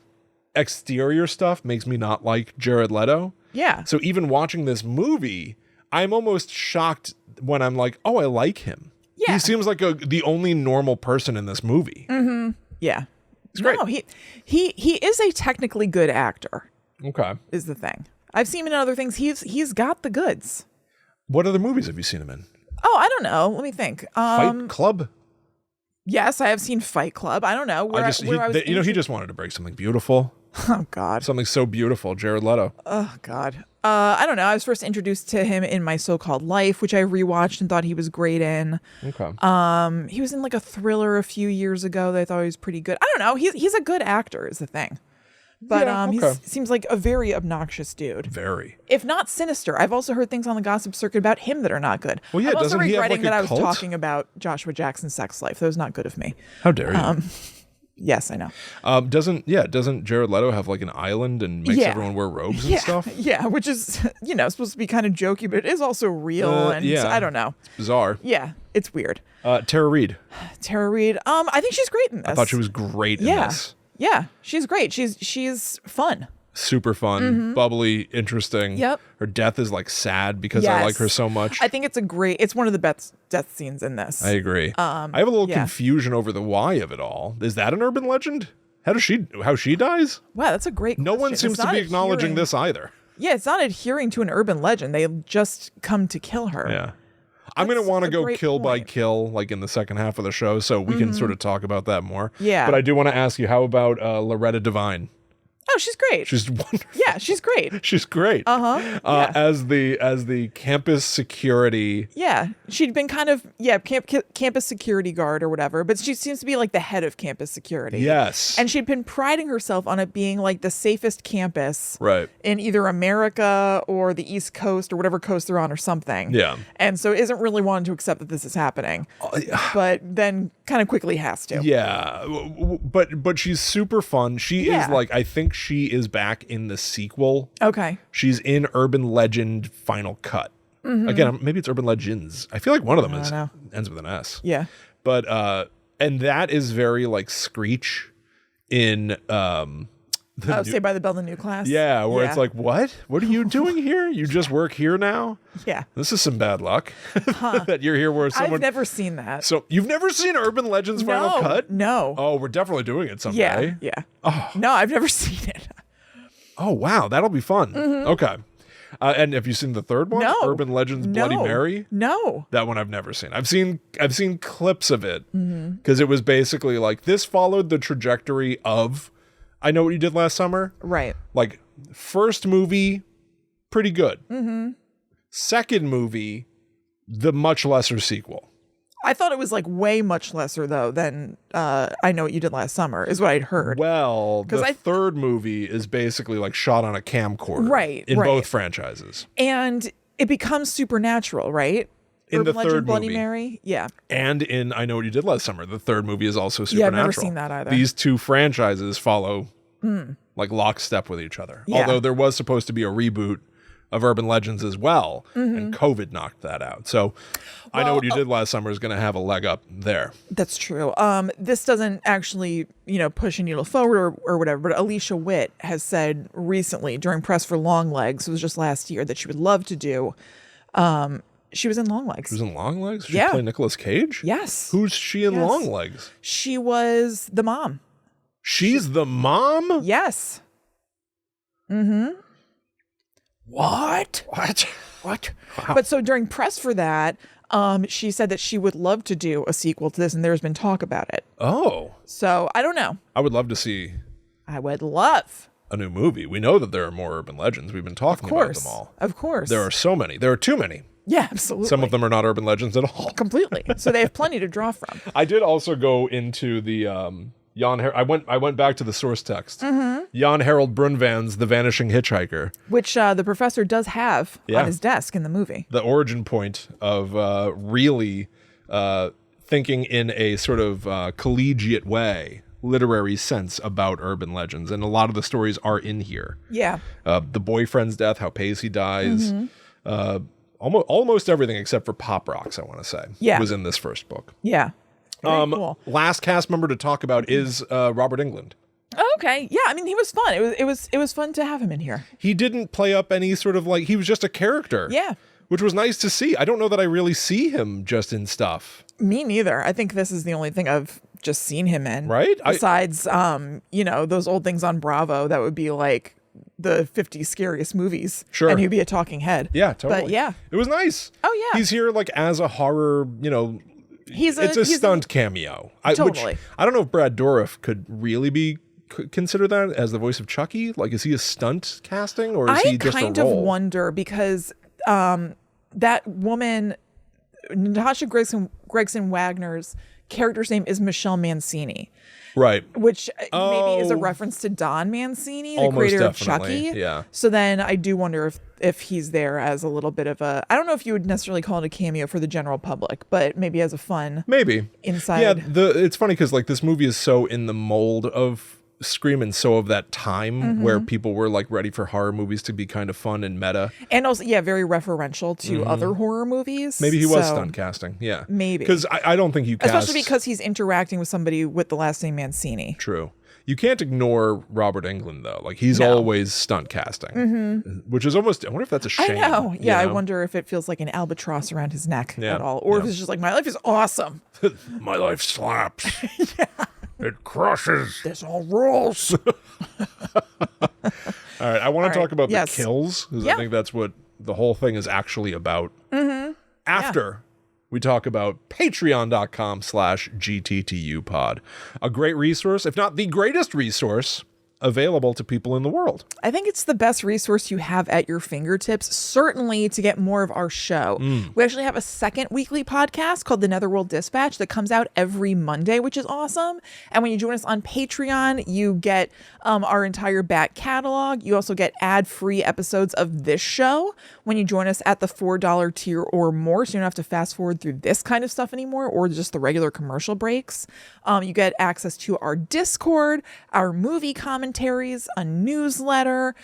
exterior stuff makes me not like Jared Leto.
Yeah.
So even watching this movie, I'm almost shocked when I'm like, oh, I like him. Yeah. He seems like the only normal person in this movie.
Mm-hmm. Yeah.
It's great.
No, he is a technically good actor.
Okay.
Is the thing. I've seen him in other things. He's got the goods.
What other movies have you seen him in?
Oh, I don't know. Let me think.
Fight Club?
Yes, I have seen Fight Club. I don't know.
He just wanted to break something beautiful.
Oh, God.
Something so beautiful. Jared Leto.
Oh, God. I don't know. I was first introduced to him in My So-Called Life, which I rewatched and thought he was great in.
Okay.
He was in like a thriller a few years ago that I thought he was pretty good. I don't know. He's a good actor is the thing. But he seems like a very obnoxious dude.
Very.
If not sinister. I've also heard things on the gossip circuit about him that are not good.
Well, yeah,
I'm also
doesn't he have
regretting
like
that
a
I was
cult?
talking about Joshua Jackson's sex life. That was not good of me.
How dare you?
Yes, I know.
Doesn't Jared Leto have like an island and makes everyone wear robes and stuff?
Yeah, which is, supposed to be kind of jokey, but it is also real. So I don't know.
It's bizarre.
Yeah, it's weird.
Tara Reid.
I think she's great in this.
I thought she was great in this.
Yeah, she's great. She's fun.
Super fun, bubbly, interesting.
Yep.
Her death is like sad because I like her so much.
I think it's one of the best death scenes in this.
I agree. I have a little confusion over the why of it all. Is that an urban legend? How she dies?
Wow, that's a great question.
No one seems to be acknowledging this either.
Yeah, it's not adhering to an urban legend. They just come to kill her.
Yeah. I'm going to want to go kill by kill like in the second half of the show so we can sort of talk about that more.
Yeah.
But I do want to ask you, how about Loretta Devine?
Oh, she's great.
She's wonderful.
Yeah, she's great.
She's great.
Yeah.
As the campus security.
Yeah, she'd been kind of campus security guard or whatever, but she seems to be like the head of campus security.
Yes.
And she'd been priding herself on it being like the safest campus in either America or the East Coast or whatever coast they're on or something.
Yeah.
And so isn't really wanting to accept that this is happening. But then kind of quickly has to.
Yeah. But she's super fun. She is like, I think she is back in the sequel.
Okay.
She's in Urban Legend Final Cut. Again, maybe it's Urban Legends. I feel like one of them ends with an S.
Yeah.
But and that is very like Screech in
Saved by the Bell, the new class.
Yeah, where it's like, what are you doing here? You just work here now?
Yeah.
This is some bad luck that you're here where someone...
I've never seen that.
So you've never seen Urban Legends Final Cut?
No.
Oh, we're definitely doing it someday.
Yeah. Oh. No, I've never seen it.
Oh, wow. That'll be fun. Okay. And have you seen the third one?
No.
Urban Legends Bloody Mary?
No.
That one I've never seen. I've seen clips of it because it was basically like this followed the trajectory of I Know What You Did Last Summer.
Right.
Like first movie, pretty good. Second movie, the much lesser sequel.
I thought it was like way much lesser though than I Know What You Did Last Summer is what I'd heard.
Well, the third movie is basically like shot on a camcorder, in both franchises,
and it becomes supernatural, right?
In
Urban
the
Legend
third
Bloody
movie,
Mary, yeah,
and in I Know What You Did Last Summer, the third movie is also supernatural.
Yeah, I've never seen that either.
These two franchises follow like lockstep with each other.
Yeah.
Although there was supposed to be a reboot of Urban Legends as well, and COVID knocked that out. So I Know What You Did Last Summer is going to have a leg up there.
That's true. This doesn't actually, push a needle forward or whatever, but Alicia Witt has said recently during press for Longlegs, it was just last year, that she would love to do. She was in Longlegs.
She was in Longlegs? She played Nicolas Cage?
Yes.
Who's she in Longlegs?
She was the mom.
She's the mom?
Yes.
What?
Wow. But so during press for that, she said that she would love to do a sequel to this, and there's been talk about it.
Oh.
So I don't know.
I would love to see.
I would love
a new movie. We know that there are more Urban Legends. We've been talking about them all.
Of course.
There are so many. There are too many.
Yeah, absolutely.
Some of them are not Urban Legends at all.
Completely. So they have plenty to draw from.
I did also go into the I went back to the source text. Jan Harold Brunvan's The Vanishing Hitchhiker,
which the professor does have on his desk in the movie.
The origin point of really thinking in a sort of collegiate way, literary sense about urban legends, and a lot of the stories are in here.
Yeah.
The boyfriend's death, how Pacey dies, almost everything except for Pop Rocks, I want to say, was in this first book.
Yeah. Cool.
Last cast member to talk about is Robert Englund.
Okay. Yeah, I mean, he was fun. It was fun to have him in here.
He didn't play up any sort of he was just a character.
Yeah.
Which was nice to see. I don't know that I really see him just in stuff.
Me neither. I think this is the only thing I've just seen him in.
Right?
Besides, those old things on Bravo that would be like the 50 scariest movies.
Sure.
And he'd be a talking head.
Yeah, totally.
But yeah.
It was nice.
Oh, yeah.
He's here as a horror, it's a stunt cameo.
Totally.
I don't know if Brad Dourif could really be consider that as the voice of Chucky. Is he a stunt casting or is he just a role?
I kind of wonder because that woman, Natasha Gregson Wagner's character's name is Michelle Mancini.
Right.
Which maybe is a reference to Don Mancini, the creator
definitely.
of Chucky.
Yeah.
So then I do wonder if he's there as a little bit of I don't know if you would necessarily call it a cameo for the general public, but maybe as a fun inside.
Yeah, it's funny because this movie is so in the mold of Scream and so of that time where people were ready for horror movies to be kind of fun and meta. And
also, very referential to other horror movies.
Maybe he was stunt casting. Yeah.
Maybe.
Because I don't think you cast...
Especially because he's interacting with somebody with the last name Mancini.
True. You can't ignore Robert Englund, though. He's always stunt casting. Which is almost... I wonder if that's a shame.
I know. Yeah, I wonder if it feels like an albatross around his neck at all. Or if it's just my life is awesome.
My life slaps. Yeah. It crushes.
There's all rules.
All right. I want to talk about the kills because I think that's what the whole thing is actually about. After we talk about patreon.com/GTTUpod, a great resource, if not the greatest resource available to people in the world.
I think it's the best resource you have at your fingertips, certainly to get more of our show. We actually have a second weekly podcast called The Netherworld Dispatch that comes out every Monday, which is awesome. And when you join us on Patreon, you get our entire back catalog. You also get ad-free episodes of this show when you join us at the $4 tier or more, so you don't have to fast forward through this kind of stuff anymore or just the regular commercial breaks. You get access to our Discord, our movie commentaries, a newsletter,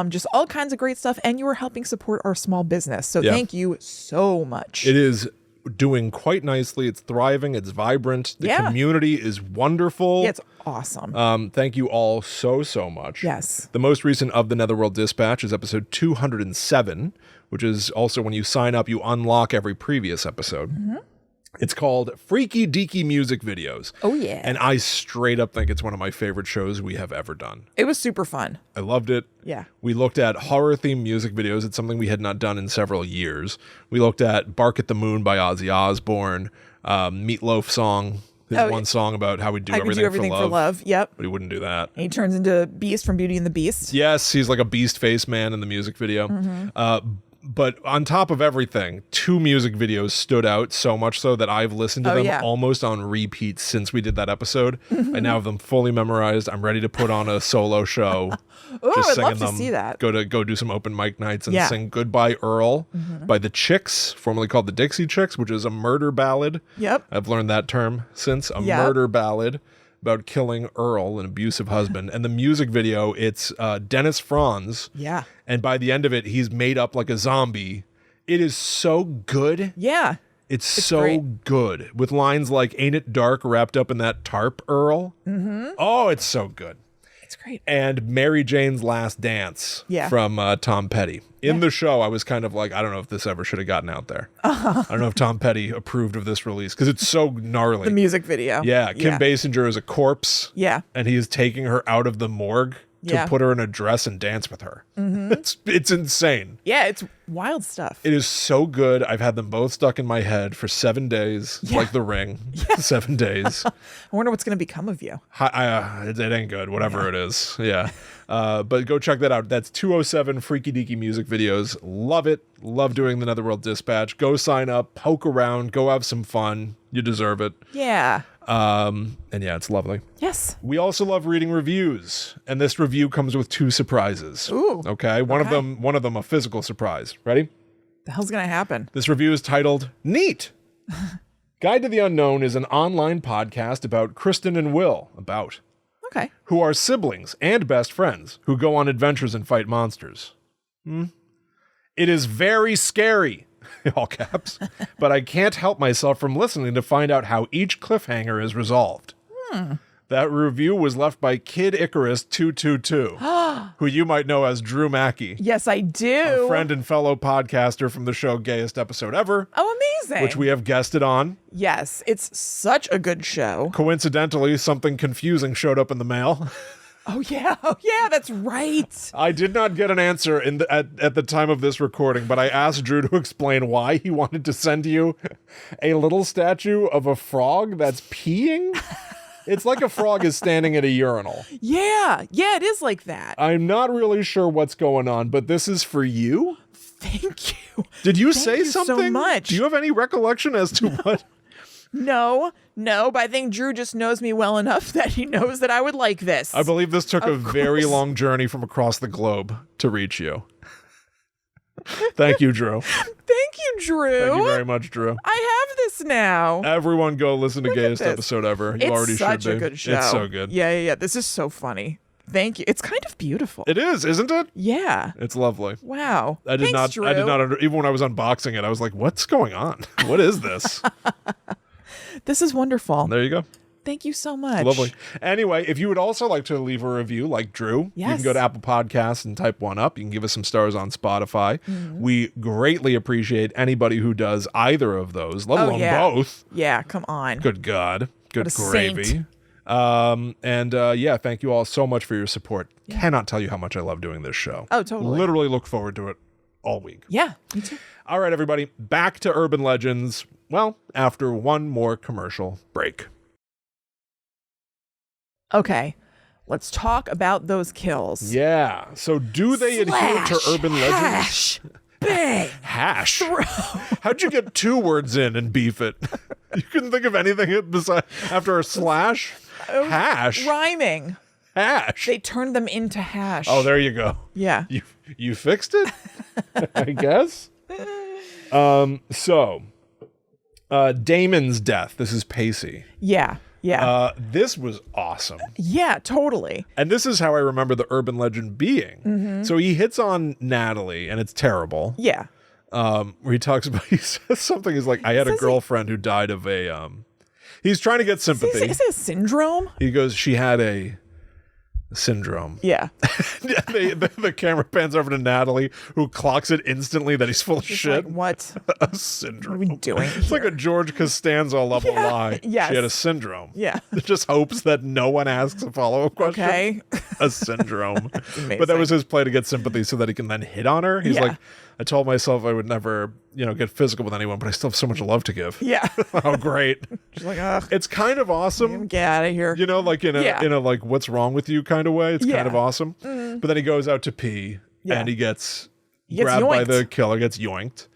just all kinds of great stuff. And you are helping support our small business. So thank you so much.
It is doing quite nicely. It's thriving. It's vibrant. The community is wonderful.
Yeah, it's awesome.
Thank you all so much.
Yes.
The most recent of the Netherworld Dispatch is episode 207, which is also when you sign up, you unlock every previous episode. It's called Freaky Deaky Music Videos.
Oh, yeah.
And I straight up think it's one of my favorite shows we have ever done.
It was super fun.
I loved it.
Yeah.
We looked at horror-themed music videos. It's something we had not done in several years. We looked at Bark at the Moon by Ozzy Osbourne, Meatloaf song, his one song about how we do everything for love.
Yep.
But he wouldn't do that.
And he turns into Beast from Beauty and the Beast.
Yes, he's like a beast face man in the music video. But on top of everything, 2 music videos stood out so much so that I've listened to them almost on repeat since we did that episode. I now have them fully memorized. I'm ready to put on a solo show.
I'd love to see that.
Go do some open mic nights and sing Goodbye Earl by the Chicks, formerly called the Dixie Chicks, which is a murder ballad.
Yep.
I've learned that term since. Murder ballad about killing Earl, an abusive husband. And the music video, it's Dennis Franz.
Yeah.
And by the end of it, he's made up like a zombie. It is so good.
Yeah.
It's so great. Good. With lines like, ain't it dark wrapped up in that tarp, Earl? Oh, it's so good.
It's great.
And Mary Jane's Last Dance from Tom Petty. In the show, I was kind of like, I don't know if this ever should have gotten out there. I don't know if Tom Petty approved of this release because it's so gnarly.
The music video.
Yeah. Kim Basinger is a corpse.
Yeah.
And he is taking her out of the morgue to put her in a dress and dance with her. It's insane.
Yeah, it's wild stuff.
It is so good. I've had them both stuck in my head for 7 days, like The Ring. 7 days.
I wonder what's going to become of you.
It ain't good, whatever it is. Yeah. But go check that out. That's 207 Freaky Deaky music videos. Love it. Love doing the Netherworld Dispatch. Go sign up, poke around, go have some fun. You deserve it.
Yeah.
And yeah, it's lovely.
Yes.
We also love reading reviews, and this review comes with 2 surprises.
Ooh.
Okay. One of them a physical surprise. Ready?
The hell's gonna happen?
This review is titled Neat. Guide to the Unknown is an online podcast about Kristen and Will, who are siblings and best friends who go on adventures and fight monsters. It is very scary, all caps, but I can't help myself from listening to find out how each cliffhanger is resolved. That review was left by Kid Icarus 222, who you might know as Drew Mackey.
Yes, I do.
A friend and fellow podcaster from the show Gayest Episode Ever.
Oh, amazing.
Which we have guested on.
Yes, it's such a good show.
Coincidentally, something confusing showed up in the mail.
Oh, yeah, that's right.
I did not get an answer at the time of this recording, but I asked Drew to explain why he wanted to send you a little statue of a frog that's peeing. It's like a frog is standing at a urinal.
Yeah, it is like that.
I'm not really sure what's going on, but this is for you.
Thank you.
Did you say something?
So much.
Do you have any recollection as to what?
No, but I think Drew just knows me well enough that he knows that I would like this.
I believe this took a very long journey from across the globe to reach you. Thank you, Drew.
Thank you, Drew.
Thank you very much, Drew.
I have this now.
Everyone go listen to Gayest Episode Ever. You already should be.
It's such a good show.
It's so good.
Yeah. This is so funny. Thank you. It's kind of beautiful.
It is, isn't it?
Yeah.
It's lovely.
Wow.
Thanks, Drew. Even when I was unboxing it, I was like, what's going on? What is this?
This is wonderful.
There you go.
Thank you so much.
Lovely. Anyway, if you would also like to leave a review like Drew, you can go to Apple Podcasts and type one up. You can give us some stars on Spotify. We greatly appreciate anybody who does either of those, let alone both.
Yeah, come on.
Good God. Good gravy.
Saint.
Thank you all so much for your support. Cannot tell you how much I love doing this show.
Oh, totally.
Literally look forward to it all week.
Yeah, me too.
All right, everybody, back to Urban Legends. Well, after one more commercial break.
Okay, Let's talk about those kills.
Yeah. So do they adhere to urban legends?
Hash, bang,
hash.
throw.
How'd you get 2 words in and beef it? You couldn't think of anything besides after a slash? Hash.
Rhyming.
Hash.
They turned them into hash.
Oh, there you go.
Yeah.
You fixed it? I guess. So Damon's death. This is Pacey.
Yeah. Yeah.
This was awesome.
Yeah, totally.
And this is how I remember the urban legend being. Mm-hmm. So he hits on Natalie, and it's terrible.
Yeah.
Where he talks about, he says something, he's like, I had a girlfriend who died of a, he's trying to get sympathy.
Is it a syndrome?
He goes, she had a syndrome.
Yeah.
the camera pans over to Natalie, who clocks it instantly that he's full of shit.
Like, what?
A syndrome.
What are we doing
It's
here?
like a George Costanza level lie.
Yes.
She had a syndrome.
Yeah.
It just hopes that no one asks a follow-up question.
Okay.
A syndrome. But that was his play to get sympathy so that he can then hit on her. He's like, I told myself I would never, get physical with anyone, but I still have so much love to give.
Yeah.
Oh, great.
She's like, ugh.
It's kind of awesome.
Get out of here.
Like in a like what's wrong with you kind of way. It's kind of awesome. But then he goes out to pee and he gets grabbed by the killer, gets yoinked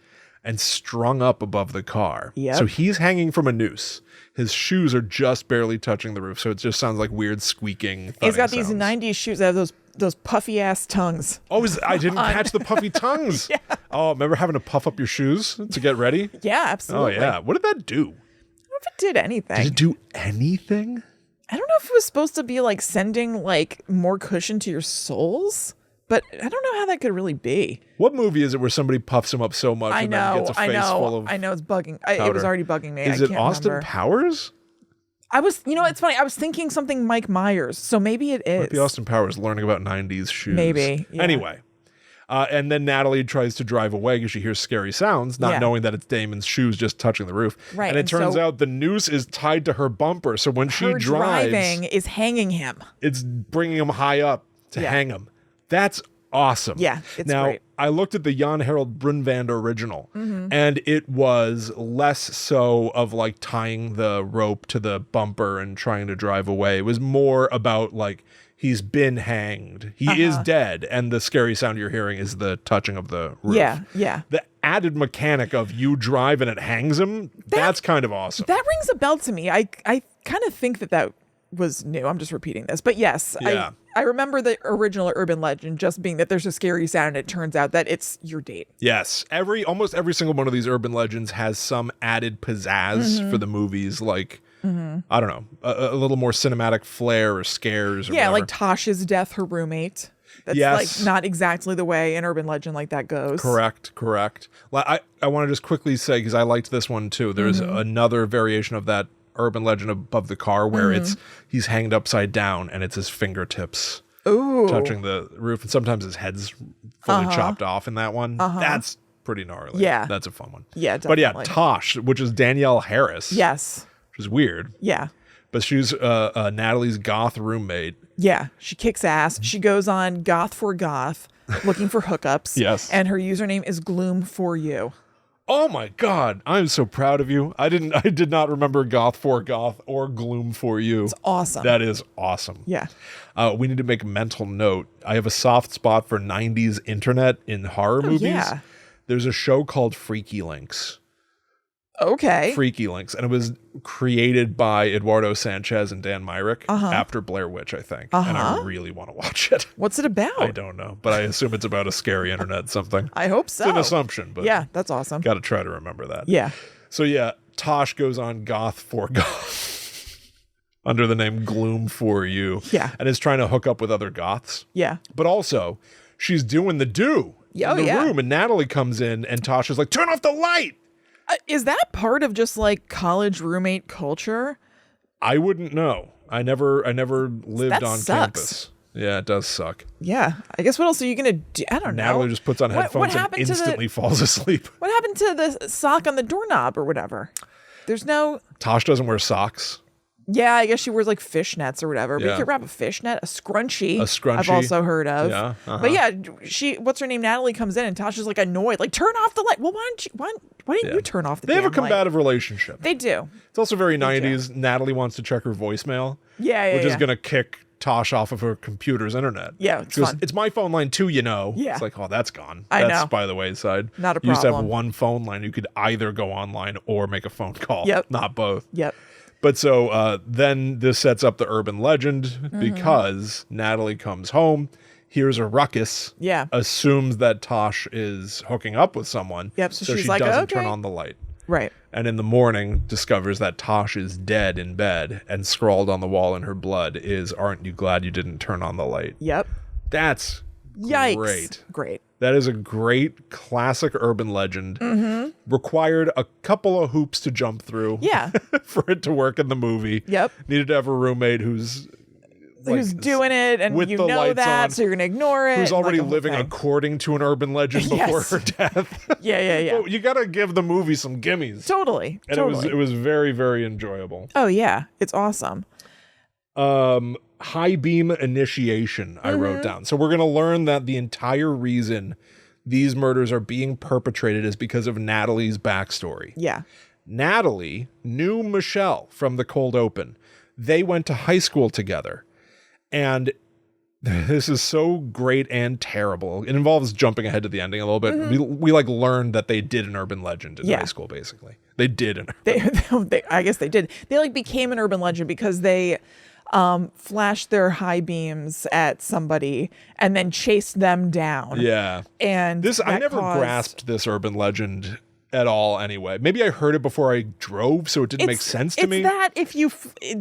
and strung up above the car.
Yep.
So he's hanging from a noose. His shoes are just barely touching the roof, so it just sounds like weird squeaking.
He's got
sounds.
these 90s shoes that have those puffy ass tongues.
Oh, I didn't catch the puffy tongues. Oh, remember having to puff up your shoes to get ready?
Yeah, absolutely.
Oh, yeah. What did that do?
I don't know if it did anything.
Did it do anything?
I don't know if it was supposed to be like sending like more cushion to your soles, but I don't know how that could really be.
What movie is it where somebody puffs him up so much and then gets a face full of
I know it's bugging. It was already bugging me.
Is it Austin Powers?
I was, it's funny. I was thinking something Mike Myers, so maybe it is.
Might be Austin Powers learning about 90s shoes.
Maybe. Yeah.
Anyway. And then Natalie tries to drive away because she hears scary sounds, not knowing that it's Damon's shoes just touching the roof.
Right.
And it turns out the noose is tied to her bumper. So when she drives,
driving is hanging him.
It's bringing him high up to hang him. That's awesome.
Yeah, it's
now,
great.
I looked at the Jan Harold Brunvand original, and it was less so of like tying the rope to the bumper and trying to drive away. It was more about like he's been hanged. He is dead, and the scary sound you're hearing is the touching of the roof.
Yeah.
The added mechanic of you drive and it hangs him, that's kind of awesome.
That rings a bell to me. I kind of think that was new. I'm just repeating this. But yes,
Yeah.
I remember the original urban legend just being that there's a scary sound and it turns out that it's your date.
Yes. Almost every single one of these urban legends has some added pizzazz for the movies, like, I don't know, a little more cinematic flair or scares or whatever.
Like Tasha's death, her roommate. That's like not exactly the way an urban legend like that goes.
Correct. I want to just quickly say, because I liked this one too, there's another variation of that urban legend above the car where he's hanged upside down and it's his fingertips touching the roof, and sometimes his head's fully chopped off in that one. That's pretty gnarly.
Yeah,
that's a fun one.
Yeah, definitely.
But yeah, Tosh, which is Danielle Harris,
yes,
which is weird.
Yeah,
but she's Natalie's goth roommate.
Yeah, she kicks ass. She goes on Goth for Goth looking for hookups.
Yes,
and her username is Gloom for You.
Oh my God, I'm so proud of you. I did not remember Goth for Goth or Gloom for You.
It's awesome.
That is awesome.
Yeah.
We need to make a mental note. I have a soft spot for 90s internet in horror movies.
Yeah.
There's a show called Freaky Links.
Okay.
Freaky Links. And it was created by Eduardo Sanchez and Dan Myrick after Blair Witch, I think. And I really want to watch it.
What's it about?
I don't know, but I assume it's about a scary internet something.
I hope so.
It's an assumption, but
yeah, that's awesome.
Got to try to remember that.
Yeah.
So yeah, Tosh goes on Goth for Goth under the name Gloom for You.
Yeah.
And is trying to hook up with other goths.
Yeah.
But also, she's doing the do in the room, and Natalie comes in, and Tasha's like, "Turn off the light."
Is that part of just like college roommate culture?
I wouldn't know. I never lived on campus. Yeah, it does suck.
Yeah. I guess what else are you going to do? I don't know.
Natalie just puts on headphones and instantly falls asleep.
What happened to the sock on the doorknob or whatever? There's no...
Tosh doesn't wear socks.
Yeah, I guess she wears like fishnets or whatever. But
Yeah.
you could wrap a fishnet, a scrunchie.
A
I've also heard of.
Yeah.
But yeah, what's her name? Natalie comes in and Tasha's like annoyed. Like, turn off the light. Well, why didn't you turn off the
They have a
damn light?
combative relationship.
They do.
It's also very 90s. Natalie wants to check her voicemail.
Yeah,
which is going to kick Tosh off of her computer's internet.
Yeah, it's fun.
It's my phone line too,
Yeah.
It's like, oh, that's gone.
I
That's
know.
by the wayside.
Not a
You used to have
problem.
one phone line. You could either go online or make a phone call.
Yep.
Not both.
Yep.
But so then this sets up the urban legend because Natalie comes home, hears a ruckus, assumes that Tosh is hooking up with someone.
Yep. So she's
she
like,
doesn't
okay.
turn on the light.
Right.
And in the morning, discovers that Tosh is dead in bed, and scrawled on the wall in her blood is, "Aren't you glad you didn't turn on the light?"
Yep.
That's
Yikes.
great. That is a great classic urban legend. Required a couple of hoops to jump through for it to work in the movie.
Yep.
Needed to have a roommate who's
doing it, and
with
you
the
know
lights
that,
on,
so you're going to ignore it.
who's already
like
living according to an urban legend before her death.
Yeah.
Well, you got to give the movie some gimmies.
Totally.
And it was very, very enjoyable.
Oh, yeah. It's awesome.
High beam initiation, I wrote down. So we're going to learn that the entire reason these murders are being perpetrated is because of Natalie's backstory.
Yeah.
Natalie knew Michelle from the cold open. They went to high school together. And this is so great and terrible. It involves jumping ahead to the ending a little bit. We like learned that they did an urban legend in high school, basically. They did an
I guess they did. They like became an urban legend because they flashed their high beams at somebody and then chased them down.
Yeah.
And
I never grasped this urban legend at all anyway. Maybe I heard it before I drove, so it didn't make sense to me.
It's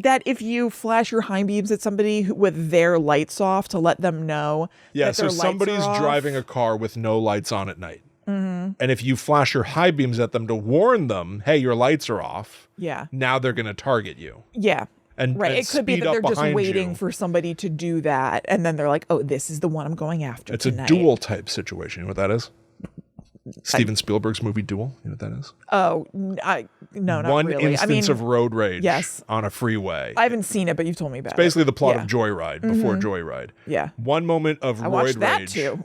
that if you flash your high beams at somebody with their lights off to let them know that their
so somebody's
lights are off.
driving a car with no lights on at night. And if you flash your high beams at them to warn them, hey, your lights are off.
Yeah.
Now they're going to target you.
Yeah.
And
it could be that they're just waiting for somebody to do that, and then they're like, "Oh, this is the one I'm going after."
It's
tonight.
a duel type situation. You know what that is? Steven Spielberg's movie Duel. You know what that is?
Oh, no, not
One
really.
instance of road rage
yes.
on a freeway.
I haven't seen it, but you've told me about it.
It's basically the plot of Joyride before Joyride.
Yeah.
One moment of roid rage.
I watched that too.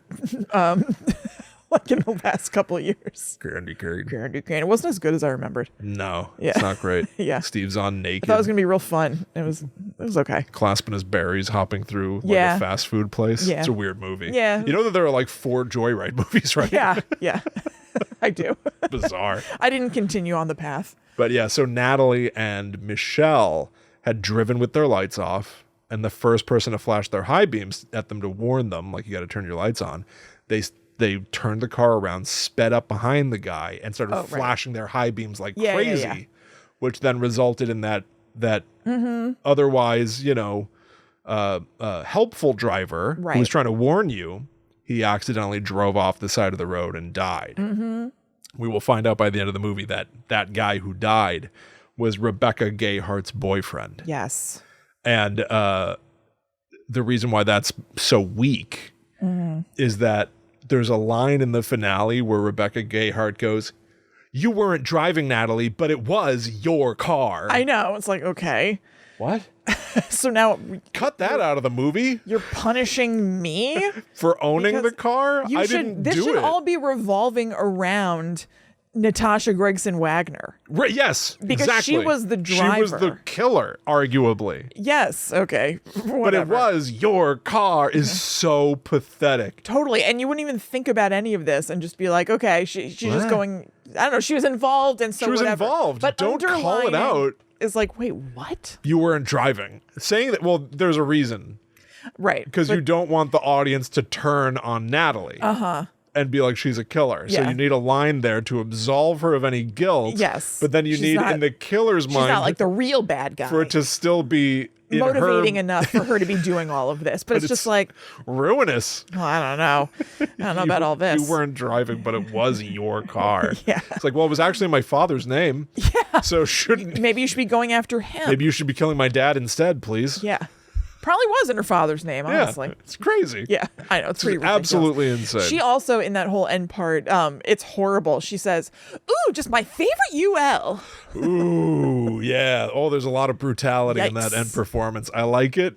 Like in the last couple of years.
Candy cane.
It wasn't as good as I remembered.
No, it's not great.
Yeah.
Steve's on naked.
I thought it was going to be real fun. It was okay.
Clasping his berries, hopping through like a fast food place.
Yeah.
It's a weird movie.
Yeah.
You know that there are like 4 Joyride movies, right?
Yeah. I do.
Bizarre.
I didn't continue on the path.
But yeah, so Natalie and Michelle had driven with their lights off, and the first person to flash their high beams at them to warn them, like, you got to turn your lights on, they turned the car around, sped up behind the guy, and started flashing their high beams like crazy, which then resulted in that otherwise, helpful driver who was trying to warn you. He accidentally drove off the side of the road and died. We will find out by the end of the movie that that guy who died was Rebecca Gayhart's boyfriend.
Yes.
And the reason why that's so weak is that there's a line in the finale where Rebecca Gayhart goes, "You weren't driving, Natalie, but it was your car."
I know. It's like, okay.
What?
So now
cut that out of the movie.
You're punishing me
for owning the car? I didn't do it.
This should all be revolving around Natasha Gregson Wagner.
Right, yes,
because
exactly.
she was the driver.
She was the killer, arguably.
Yes, okay. Whatever.
But it was your car is so pathetic.
Totally. And you wouldn't even think about any of this and just be like, okay, she's just going, I don't know, she was involved and so
she was
whatever.
involved.
But
don't call it out.
It's like, wait, what?
You weren't driving. Saying that, well, there's a reason.
Right.
Because you don't want the audience to turn on Natalie. And be like, she's a killer. So you need a line there to absolve her of any guilt.
Yes.
But then you need in the killer's mind.
She's not like the real bad guy.
For it to still be
motivating enough for her to be doing all of this. But it's just like
ruinous.
Well, I don't know. I don't know about all this.
You weren't driving, but it was your car.
Yeah.
It's like, well, it was actually my father's name.
Yeah.
So shouldn't.
Maybe you should be going after him.
Maybe you should be killing my dad instead, please.
Yeah. Probably wasn't her father's name, honestly.
Yeah, it's crazy.
Yeah, I know. It's pretty ridiculous.
Absolutely insane.
She also, in that whole end part, it's horrible. She says, "Ooh, just my favorite UL."
Ooh, yeah. Oh, there's a lot of brutality in that end performance. I like it.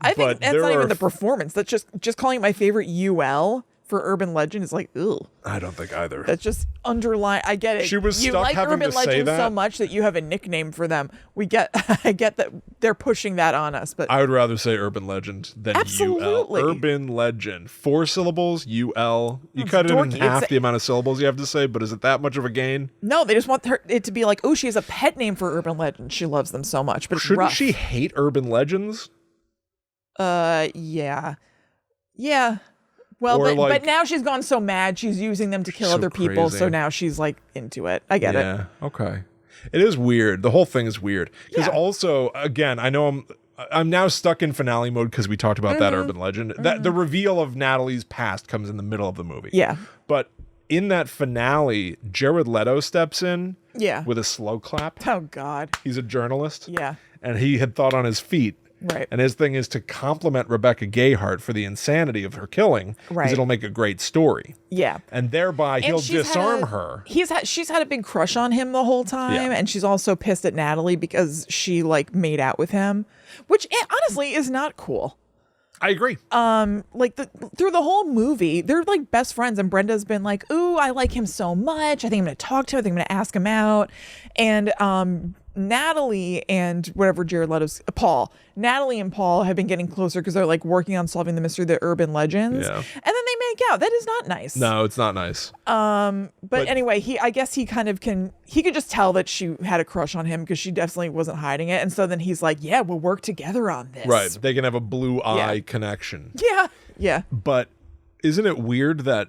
I think that's not even the performance. That's just calling it my favorite UL for Urban Legend is like, ugh.
I don't think either.
That's just underline. I get it.
She was
you
stuck
like
having
Urban
to say
Legend
that
so much that you have a nickname for them. I get that they're pushing that on us, but
I would rather say Urban Legend than
Absolutely.
UL. Urban Legend. 4 syllables, UL. You
It's
cut it in
dorky.
half the amount of syllables you have to say, but is it that much of a gain?
no, they just want it to be like, oh, she has a pet name for Urban Legend. She loves them so much, but it's
Shouldn't
rough.
she hate Urban Legends?
Yeah. Well, but now she's gone so mad, she's using them to kill other people.
crazy.
So now she's like into it. I get it.
Yeah, okay. It is weird. The whole thing is weird. Because also, again, I know I'm now stuck in finale mode because we talked about that Urban Legend. That the reveal of Natalie's past comes in the middle of the movie.
Yeah.
But in that finale, Jared Leto steps in
Yeah.
with a slow clap.
Oh God.
He's a journalist.
Yeah.
And he had thought on his feet.
Right.
And his thing is to compliment Rebecca Gayheart for the insanity of her killing.
Right.
Because it'll make a great story.
Yeah.
And thereby he'll disarm her.
She's had a big crush on him the whole time,
Yeah.
and she's also pissed at Natalie because she like made out with him, which honestly is not cool.
I agree.
Through the whole movie, they're like best friends, and Brenda's been like, "Ooh, I like him so much. I think I'm going to talk to him. I think I'm going to ask him out." And Natalie and whatever Jared Leto's Natalie and Paul have been getting closer because they're like working on solving the mystery of the Urban Legends.
Yeah.
And then they make out. That is not nice.
No, it's not nice.
But anyway, I guess he could just tell that she had a crush on him because she definitely wasn't hiding it. And so then he's like, yeah, we'll work together on this.
Right. They can have a blue eye connection.
Yeah. Yeah.
But isn't it weird that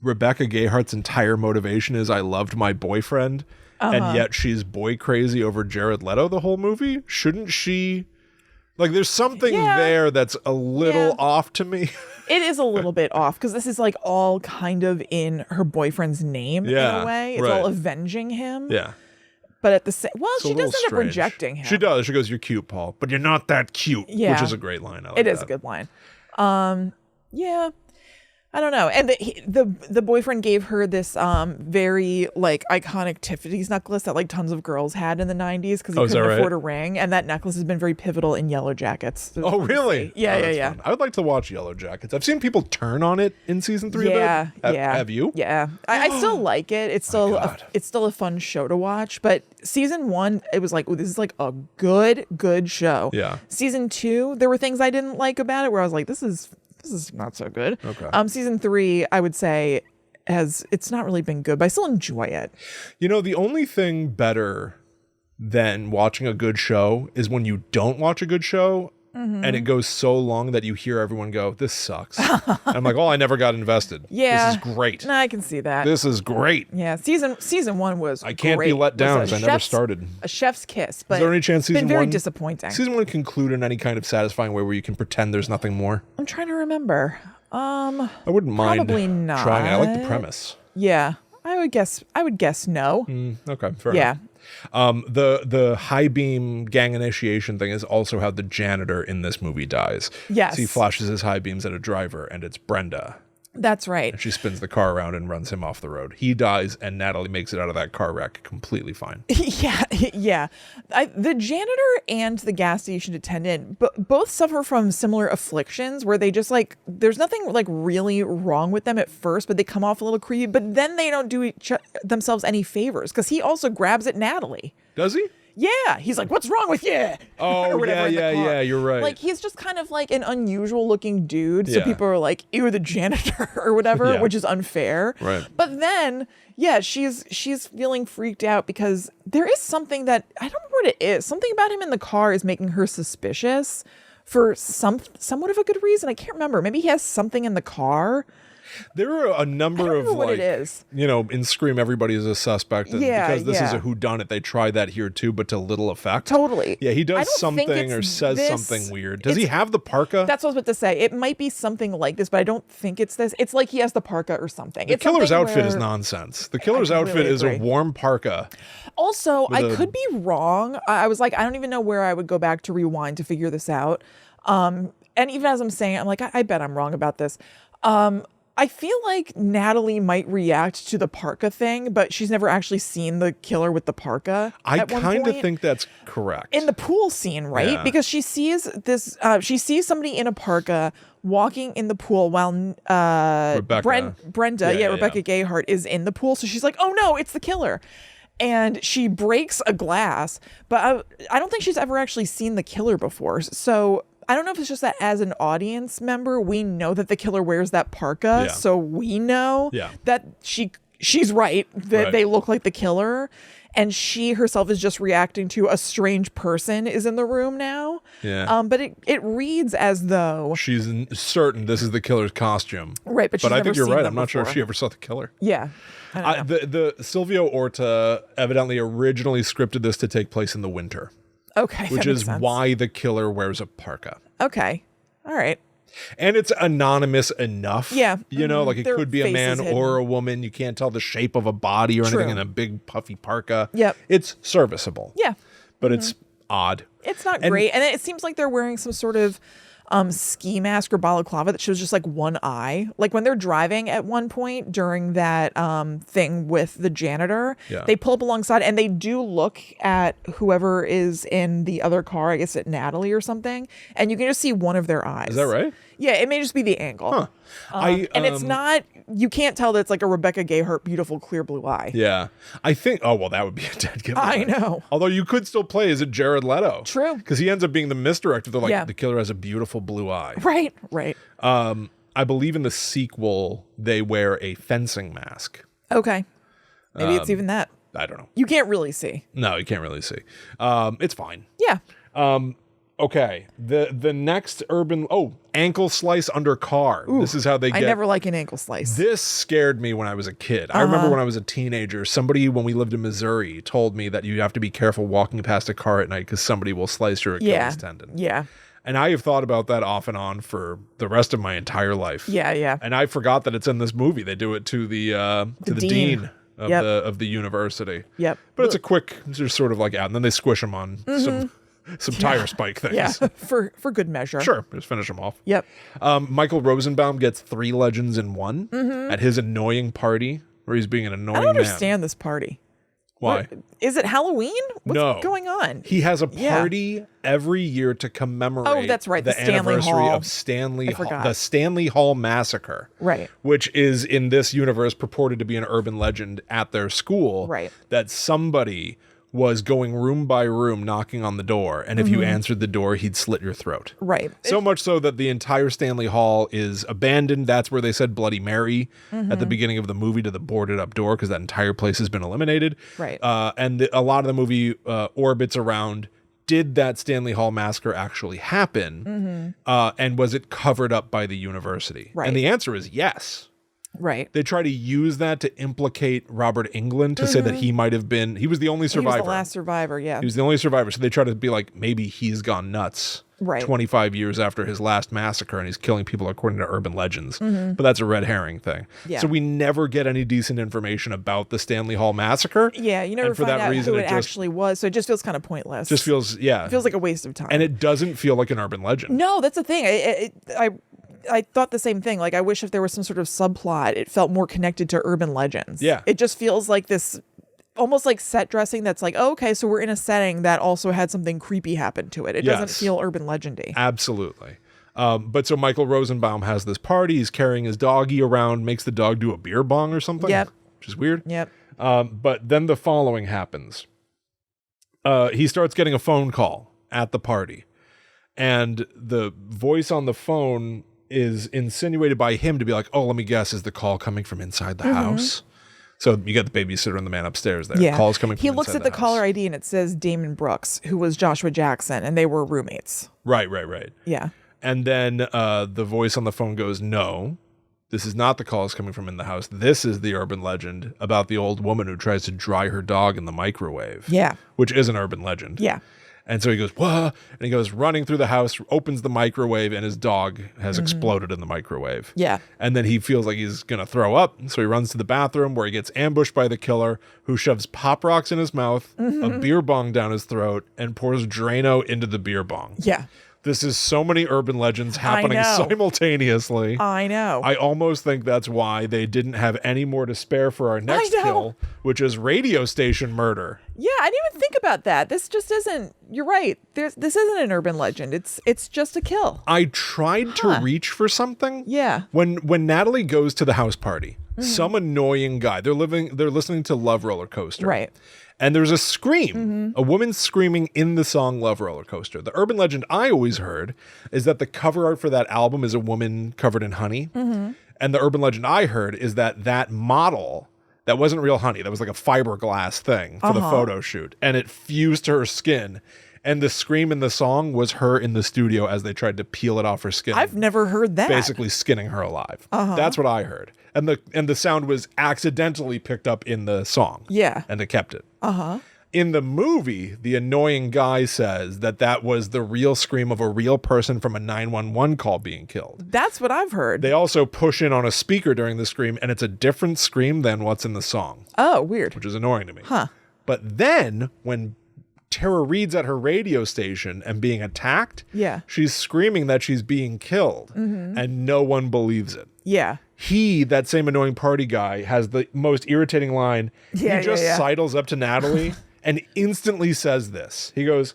Rebecca Gayheart's entire motivation is I loved my boyfriend, and yet she's boy crazy over Jared Leto the whole movie? Shouldn't she? Like, there's something there that's a little off to me.
It is a little bit off because this is like all kind of in her boyfriend's name in a way. It's all avenging him.
Yeah.
But at the same, she does end up
strange.
rejecting him.
She does. She goes, "You're cute, Paul, but you're not that cute."
Yeah.
Which is a great line. I like
It is
that.
a good line. Yeah. I don't know. And the boyfriend gave her this very like iconic Tiffany's necklace that like tons of girls had in the 90s because he couldn't afford a ring. And that necklace has been very pivotal in Yellow Jackets.
Oh, really?
Yeah.
Fun. I would like to watch Yellow Jackets. I've seen people turn on it in season 3.
Yeah,
though.
yeah.
Have you?
Yeah. I still like it. It's still a fun show to watch. But season 1, it was like, oh, this is like a good show.
Yeah.
Season 2, there were things I didn't like about it where I was like, this is not so good.
Okay.
Season 3, I would say, it's not really been good, but I still enjoy it.
You know, the only thing better than watching a good show is when you don't watch a good show and it goes so long that you hear everyone go, "This sucks." I'm like, "Oh, I never got invested."
Yeah.
This is great.
No, I can see that.
This is great.
Yeah. Season 1 was
I can't
great.
be let down
Was
because I never started.
A chef's kiss, but
Is there any chance season
been very
1
disappointing.
Season 1 conclude in any kind of satisfying way where you can pretend there's nothing more?
I'm trying to remember.
I wouldn't mind
probably not.
trying. I like the premise.
Yeah. I would guess no.
Okay, fair enough. The high beam gang initiation thing is also how the janitor in this movie dies.
Yes.
So he flashes his high beams at a driver, and it's Brenda.
That's right.
And she spins the car around and runs him off the road. He dies, and Natalie makes it out of that car wreck completely fine.
Yeah. The janitor and the gas station attendant both suffer from similar afflictions where they just like, there's nothing like really wrong with them at first, but they come off a little creepy, but then they don't do themselves any favors because he also grabs at Natalie.
Does he?
Yeah, he's like, "What's wrong with you?"
Oh, yeah, you're right.
Like, he's just kind of like an unusual looking dude. So people are like, "Ew, the janitor," or whatever, which is unfair.
Right.
But then, she's feeling freaked out because there is something that, I don't know what it is. Something about him in the car is making her suspicious for somewhat of a good reason. I can't remember. Maybe he has something in the car.
There are a number of
what it is.
You know, in Scream, everybody is a suspect. And because this is a whodunit, they try that here too, but to little effect.
Totally.
Yeah, he does something or says something weird. Does he have the parka?
That's what I was about to say. It might be something like this, but I don't think it's this. It's like he has the parka or something.
The killer's outfit is nonsense. The killer's outfit is a warm parka.
Also, I could be wrong. I was like, I don't even know where I would go back to rewind to figure this out. And even as I'm saying, I'm like, I bet I'm wrong about this. I feel like Natalie might react to the parka thing, but she's never actually seen the killer with the parka.
I kind of think that's correct.
In the pool scene, right? Yeah. Because she sees this, she sees somebody in a parka walking in the pool while Brenda, Rebecca Gayheart is in the pool. So she's like, oh no, it's the killer. And she breaks a glass, but I don't think she's ever actually seen the killer before. So I don't know if it's just that as an audience member, we know that the killer wears that parka. Yeah. So we know that she's right, that they look like the killer. And she herself is just reacting to a strange person is in the room now. Yeah. But it reads as though
she's certain this is the killer's costume.
Right. But
I think you're right. I'm not sure if she ever saw the killer.
Yeah.
The Silvio Orta evidently originally scripted this to take place in the winter.
Okay.
Which is why the killer wears a parka.
Okay. All right.
And it's anonymous enough.
Yeah.
You know, like it could be a man or a woman. You can't tell the shape of a body or anything in a big puffy parka.
Yep.
It's serviceable.
Yeah.
But it's odd.
It's not great. And it seems like they're wearing some sort of ski mask or balaclava that shows just like one eye. Like when they're driving at one point during that thing with the janitor, they pull up alongside and they do look at whoever is in the other car, I guess at Natalie or something, and you can just see one of their eyes.
Is that right?
Yeah, it may just be the angle. Huh. And it's not, you can't tell that it's like a Rebecca Gayheart beautiful clear blue eye.
Yeah. I think, that would be a dead giveaway.
I know.
Although you could still play as a Jared Leto.
True.
Because he ends up being the misdirector. They're like, the killer has a beautiful blue eye.
Right.
I believe in the sequel, they wear a fencing mask.
Okay. Maybe it's even that.
I don't know.
You can't really see.
No, you can't really see. It's fine.
Yeah.
Okay. The next ankle slice under car. Ooh, this is how they get.
I never like an ankle slice.
This scared me when I was a kid. I remember when I was a teenager, somebody, when we lived in Missouri, told me that you have to be careful walking past a car at night because somebody will slice your Achilles tendon.
Yeah.
And I have thought about that off and on for the rest of my entire life.
Yeah.
And I forgot that it's in this movie. They do it to the dean of the university.
Yep.
But it's a quick, just sort of like out, and then they squish them on some tire spike things.
Yeah, for good measure.
Sure, just finish them off.
Yep.
Michael Rosenbaum gets 3 legends in one at his annoying party where he's being an annoying man.
I don't understand this party.
Why?
Is it Halloween? What's going on?
He has a party every year to commemorate
that's right,
the anniversary of the Stanley Hall Massacre.
Right.
Which is, in this universe, purported to be an urban legend at their school.
Right.
That somebody was going room by room knocking on the door, and if you answered the door, he'd slit your throat.
Right.
So much so that the entire Stanley Hall is abandoned. That's where they said Bloody Mary at the beginning of the movie, to the boarded up door, because that entire place has been eliminated.
Right.
And a lot of the movie orbits around, did that Stanley Hall massacre actually happen? And was it covered up by the university?
Right.
And the answer is yes.
Right.
They try to use that to implicate Robert Englund, to say that he might have been, he was the only survivor.
He was the last survivor, yeah.
He was the only survivor. So they try to be like, maybe he's gone nuts.
Right.
25 years after his last massacre, and he's killing people according to urban legends. But that's a red herring thing. Yeah. So we never get any decent information about the Stanley Hall Massacre.
Yeah, you never find out who it actually was. So it just feels kind of pointless.
Just feels,
It feels like a waste of time.
And it doesn't feel like an urban legend.
No, that's the thing. I thought the same thing. Like, I wish if there was some sort of subplot, it felt more connected to urban legends.
Yeah.
It just feels like this, almost like set dressing that's like, oh, okay, so we're in a setting that also had something creepy happen to it. It doesn't feel urban legendy.
Absolutely. But so Michael Rosenbaum has this party. He's carrying his doggy around, makes the dog do a beer bong or something.
Yep.
Which is weird.
Yep.
But then the following happens. He starts getting a phone call at the party. And the voice on the phone is insinuated by him to be like, oh, let me guess, is the call coming from inside the house? So you get the babysitter and the man upstairs there.
Yeah.
Call's coming from
He looks at the caller ID and it says Damon Brooks, who was Joshua Jackson, and they were roommates.
Right.
Yeah.
And then the voice on the phone goes, no, this is not the calls coming from in the house. This is the urban legend about the old woman who tries to dry her dog in the microwave.
Yeah.
Which is an urban legend.
Yeah.
And so he goes, what? And he goes running through the house, opens the microwave, and his dog has exploded in the microwave.
Yeah.
And then he feels like he's going to throw up. So he runs to the bathroom where he gets ambushed by the killer, who shoves Pop Rocks in his mouth, a beer bong down his throat, and pours Drano into the beer bong.
Yeah.
This is so many urban legends happening simultaneously.
I know.
I almost think that's why they didn't have any more to spare for our next kill, which is radio station murder.
Yeah, I didn't even think about that. This just isn't. You're right. This isn't an urban legend. It's just a kill.
I tried to reach for something.
Yeah.
When Natalie goes to the house party, some annoying guy. They're listening to Love Roller Coaster.
Right.
And there's a scream, a woman screaming in the song Love Roller Coaster. The urban legend I always heard is that the cover art for that album is a woman covered in honey. And the urban legend I heard is that model, that wasn't real honey, that was like a fiberglass thing for the photo shoot. And it fused to her skin. And the scream in the song was her in the studio as they tried to peel it off her skin.
I've never heard that.
Basically skinning her alive. That's what I heard. And the sound was accidentally picked up in the song.
Yeah.
And they kept it. In the movie, the annoying guy says that was the real scream of a real person from a 911 call being killed.
That's what I've heard.
They also push in on a speaker during the scream, and it's a different scream than what's in the song.
Oh, weird.
Which is annoying to me.
Huh.
But then, when Tara Reid's at her radio station and being attacked, she's screaming that she's being killed, and no one believes it.
Yeah.
That same annoying party guy, has the most irritating line. He just sidles up to Natalie and instantly says this. He goes,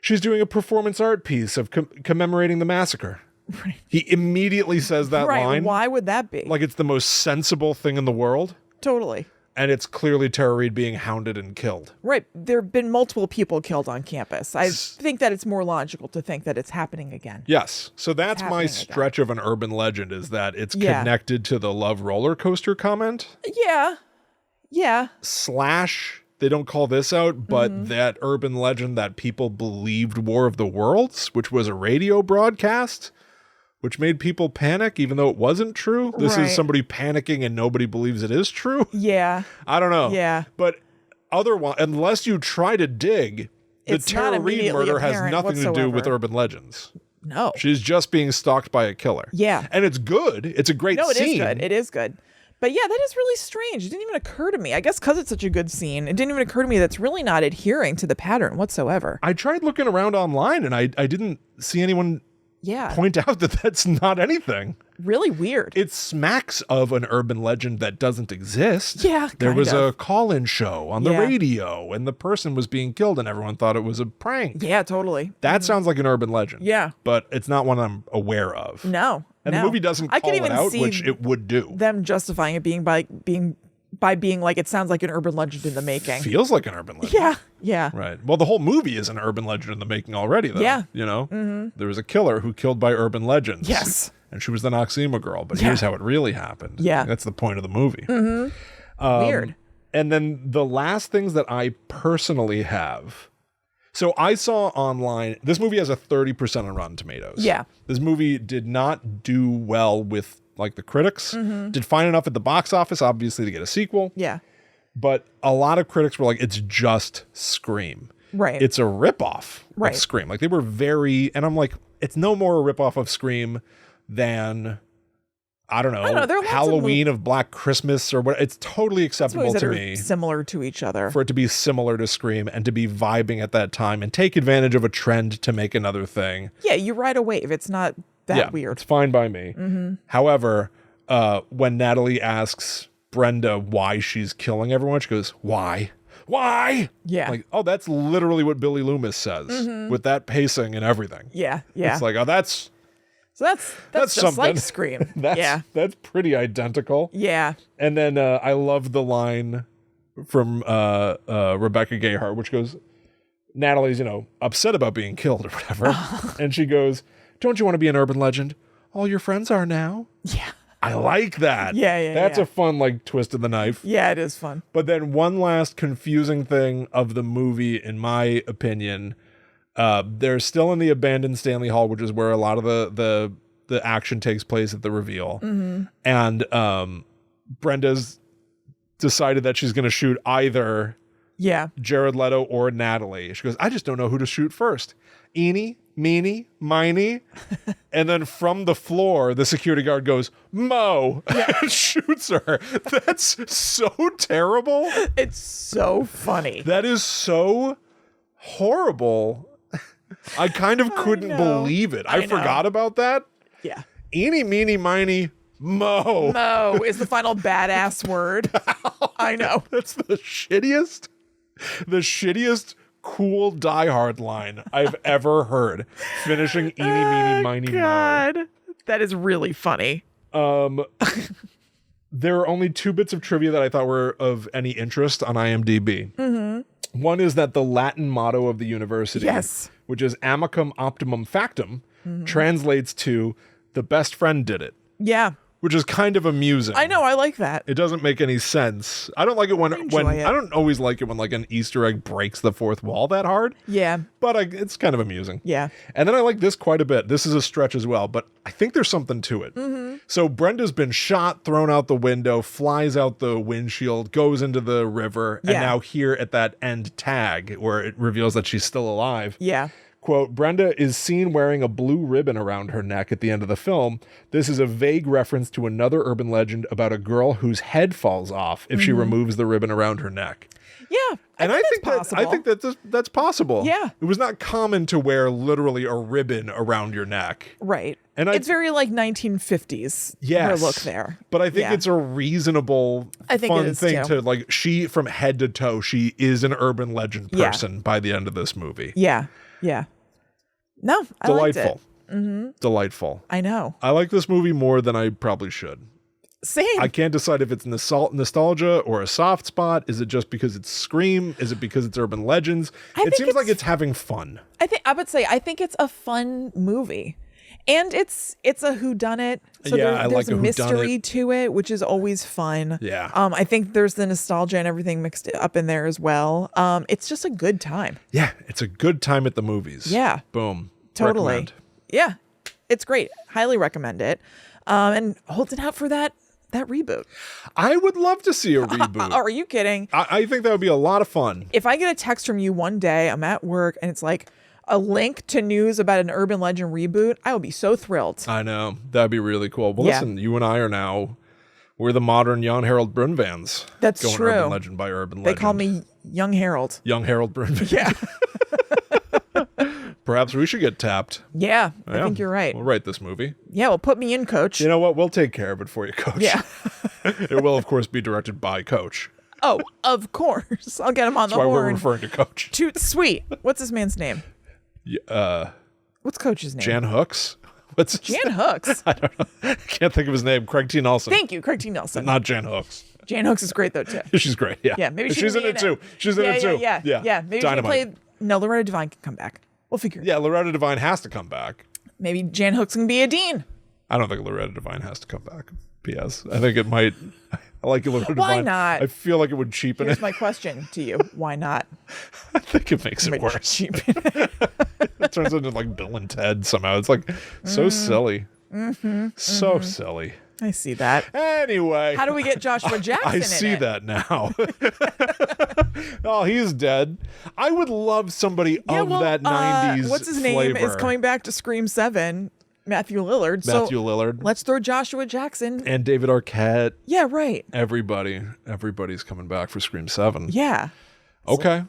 she's doing a performance art piece of commemorating the massacre. Right. He immediately says that line.
Why would that be?
Like it's the most sensible thing in the world.
Totally.
And it's clearly Tara Reid being hounded and killed.
Right. There have been multiple people killed on campus. I think that it's more logical to think that it's happening again.
Yes. So that's my stretch of an urban legend, is that it's connected to the Love Roller Coaster comment.
Yeah. Yeah.
/ they don't call this out, but that urban legend that people believed War of the Worlds, which was a radio broadcast, which made people panic, even though it wasn't true. This is somebody panicking and nobody believes it is true.
Yeah.
I don't know.
Yeah.
But otherwise, unless you try to dig, the Tara Reid murder has nothing to do with urban legends.
No.
She's just being stalked by a killer.
Yeah.
And it's good. It's a great scene.
No, it is good. It is good. But yeah, that is really strange. It didn't even occur to me. I guess because it's such a good scene, it didn't even occur to me that's really not adhering to the pattern whatsoever.
I tried looking around online and I didn't see anyone point out that that's not anything.
Really weird.
It smacks of an urban legend that doesn't exist.
Yeah,
there was a call-in show on the radio and the person was being killed and everyone thought it was a prank.
Yeah, totally.
That sounds like an urban legend.
Yeah.
But it's not one I'm aware of.
No.
And the movie doesn't call it out, which it would do.
Them justifying it being like, it sounds like an urban legend in the making.
Feels like an urban legend.
Yeah. Yeah.
Right. Well, the whole movie is an urban legend in the making already, though.
Yeah.
You know? There was a killer who killed by urban legends.
Yes.
And she was the Noxema girl, but here's how it really happened.
Yeah.
That's the point of the movie.
Weird.
And then the last things that I personally have. So I saw online, this movie has a 30% on Rotten Tomatoes.
Yeah.
This movie did not do well with like the critics. Did fine enough at the box office, obviously, to get a sequel.
Yeah.
But a lot of critics were like, it's just Scream.
Right.
It's a ripoff
of
Scream. Like they were and I'm like, it's no more a ripoff of Scream than, I don't know Halloween of Black Christmas or what. It's totally acceptable to me.
Similar to each other.
For it to be similar to Scream and to be vibing at that time and take advantage of a trend to make another thing.
Yeah, you ride a wave. It's not that weird.
It's fine by me. However, when Natalie asks Brenda why she's killing everyone, she goes, why?
Yeah.
Like, oh, that's literally what Billy Loomis says with that pacing and everything.
Yeah. Yeah.
It's like, oh, that's
just
something.
like Scream.
That's pretty identical.
Yeah.
And then I love the line from Rebecca Gayheart, which goes, Natalie's, upset about being killed or whatever. And she goes, don't you want to be an urban legend? All your friends are now.
Yeah.
I like that.
Yeah.
That's a fun, like, twist of the knife.
Yeah, it is fun.
But then one last confusing thing of the movie, in my opinion, they're still in the abandoned Stanley Hall, which is where a lot of the action takes place at the reveal. And Brenda's decided that she's going to shoot either Jared Leto or Natalie. She goes, I just don't know who to shoot first. Eeny, meeny, miny. And then from the floor, the security guard goes, Mo, and shoots her. That's so terrible.
It's so funny.
That is so horrible. I kind of couldn't believe it. I forgot about that.
Yeah.
Eeny, meeny, miny, mo.
Mo is the final badass word. I know.
That's the shittiest cool Die Hard line I've ever heard. Finishing eeny, meeny, miny,
God.
mo.
That is really funny.
There are only 2 bits of trivia that I thought were of any interest on IMDb. Mm-hmm. One is that the Latin motto of the university, which is Amicum Optimum Factum, translates to the best friend did it.
Yeah.
Which is kind of amusing.
I know, I like that.
It doesn't make any sense. I don't like it when I don't always like it when like an Easter egg breaks the fourth wall that hard.
Yeah.
But it's kind of amusing.
Yeah.
And then I like this quite a bit. This is a stretch as well, but I think there's something to it. Mm-hmm. So Brenda's been shot, thrown out the window, flies out the windshield, goes into the river, and now here at that end tag where it reveals that she's still alive.
Yeah.
Quote, Brenda is seen wearing a blue ribbon around her neck at the end of the film. This is a vague reference to another urban legend about a girl whose head falls off if she removes the ribbon around her neck.
Yeah. I think
that's possible.
Yeah.
It was not common to wear literally a ribbon around your neck.
Right. And it's very like 1950s look there.
But I think it's a reasonable, fun thing to like, she from head to toe, she is an urban legend person by the end of this movie.
Yeah. Yeah. No, I liked it.
Delightful.
I know.
I like this movie more than I probably should.
Same.
I can't decide if it's nostalgia or a soft spot. Is it just because it's Scream? Is it because it's urban legends? It seems like it's having fun. I
think it's a fun movie. And it's a whodunit. So there's a mystery to it, which is always fun.
Yeah.
I think there's the nostalgia and everything mixed up in there as well. It's just a good time.
Yeah, it's a good time at the movies.
Yeah.
Boom.
Totally.
Recommend.
Yeah. It's great. Highly recommend it. And hold it out for that reboot.
I would love to see a reboot.
Are you kidding?
I think that would be a lot of fun.
If I get a text from you one day, I'm at work, and it's like a link to news about an urban legend reboot, I would be so thrilled.
I know. That'd be really cool. Well, listen, you and I are now, we're the modern Jan Harold Brunvans.
That's
going
true.
Urban legend by urban legend.
They call me Young Harold.
Young Harold Brunvans.
Yeah.
Perhaps we should get tapped.
Yeah, I think you're right.
We'll write this movie.
Yeah, well, put me in, Coach.
You know what? We'll take care of it for you, Coach.
Yeah.
It will, of course, be directed by Coach.
Oh, of course. I'll get him on the horn.
That's why we're referring to Coach.
Toot sweet. What's this man's name? What's Coach's name?
Jan Hooks? What's
Jan Hooks?
I don't know. I can't think of his name. Craig T. Nelson.
Thank you, Craig T. Nelson.
Not Jan Hooks.
Jan Hooks is great, though, too.
She's great, yeah.
Yeah, maybe
she's in it, too. She's in it, too.
Yeah. Maybe
Dynamite.
she can play... No, Loretta Devine can come back. We'll figure it out.
Yeah, Loretta Devine has to come back.
Maybe Jan Hooks can be a dean.
I don't think Loretta Devine has to come back. P.S. I think it might... I like Loretta Devine.
Why not?
I feel like it would cheapen
Here's
it.
my question to you. Why not?
I think it makes it worse.
Cheapen it.
It turns into like Bill and Ted somehow. It's like so silly. So silly.
I see that.
Anyway.
How do we get Joshua Jackson
I see that now. Oh, he's dead. I would love somebody of that 90s
what's his
flavor.
name is coming back to Scream 7. Matthew Lillard.
Lillard.
Let's throw Joshua Jackson.
And David Arquette.
Yeah, right.
Everybody's coming back for Scream 7.
Yeah.
Okay.
So,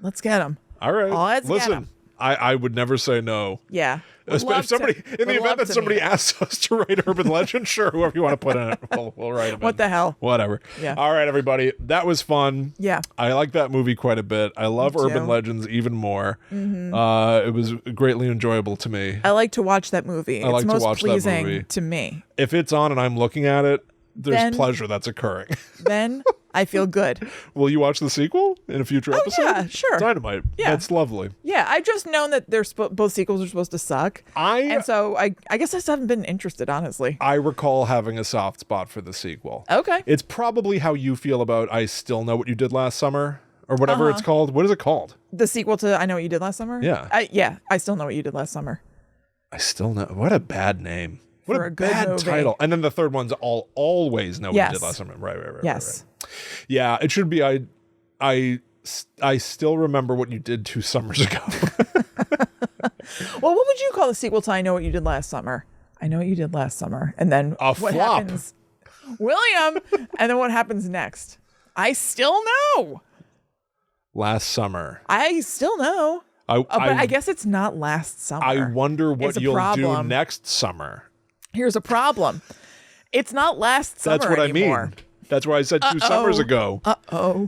let's get him.
All right.
Let's
Listen,
get him.
I would never say no.
Yeah.
If somebody, in the event that somebody asks us to write urban legend, sure, whoever you want to put in it, we'll write them.
What the hell?
Whatever.
Yeah.
All right, everybody. That was fun.
Yeah.
I like that movie quite a bit. I love urban legends even more. Mm-hmm. It was greatly enjoyable to me.
I like to watch that movie.
I like
it's
to
most
watch
pleasing
that movie.
to me.
If it's on and I'm looking at it, there's pleasure that's occurring.
Then I feel good.
Will you watch the sequel in a future episode?
Yeah, sure.
Dynamite. Yeah. That's lovely.
Yeah, I've just known that both sequels are supposed to suck. And so I guess I just haven't been interested, honestly.
I recall having a soft spot for the sequel.
Okay.
It's probably how you feel about I Still Know What You Did Last Summer, or whatever it's called. What is it called?
The sequel to I Know What You Did Last Summer?
Yeah.
I Still Know What You Did Last Summer.
I Still Know. What a bad name. What
for
a bad
movie.
title. And then the third one's Always Know What You Did Last Summer. Right.
Yes.
Right. Yeah, it should be I still remember what you did 2 summers ago.
Well, what would you call the sequel to I Know What You Did Last Summer? I Know What You Did Last Summer. And then
what
flop. Happens? William! And then what happens next? I Still Know.
Last summer.
I Still Know. But I guess it's not last summer.
I wonder what you'll do next summer.
Here's a problem. It's not last summer
That's what
anymore.
I mean. That's why I said 2 summers ago.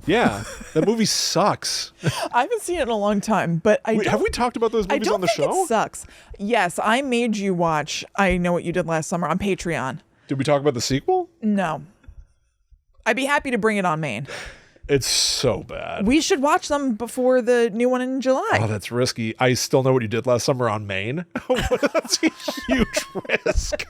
Yeah, that movie sucks.
I haven't seen it in a long time, but
have we talked about those movies on the show?
I don't think it sucks. Yes, I made you watch I Know What You Did Last Summer on Patreon.
Did we talk about the sequel?
No. I'd be happy to bring it on Maine.
It's so bad.
We should watch them before the new one in July.
Oh, that's risky. I Still Know What You Did Last Summer on Maine. That's a huge risk.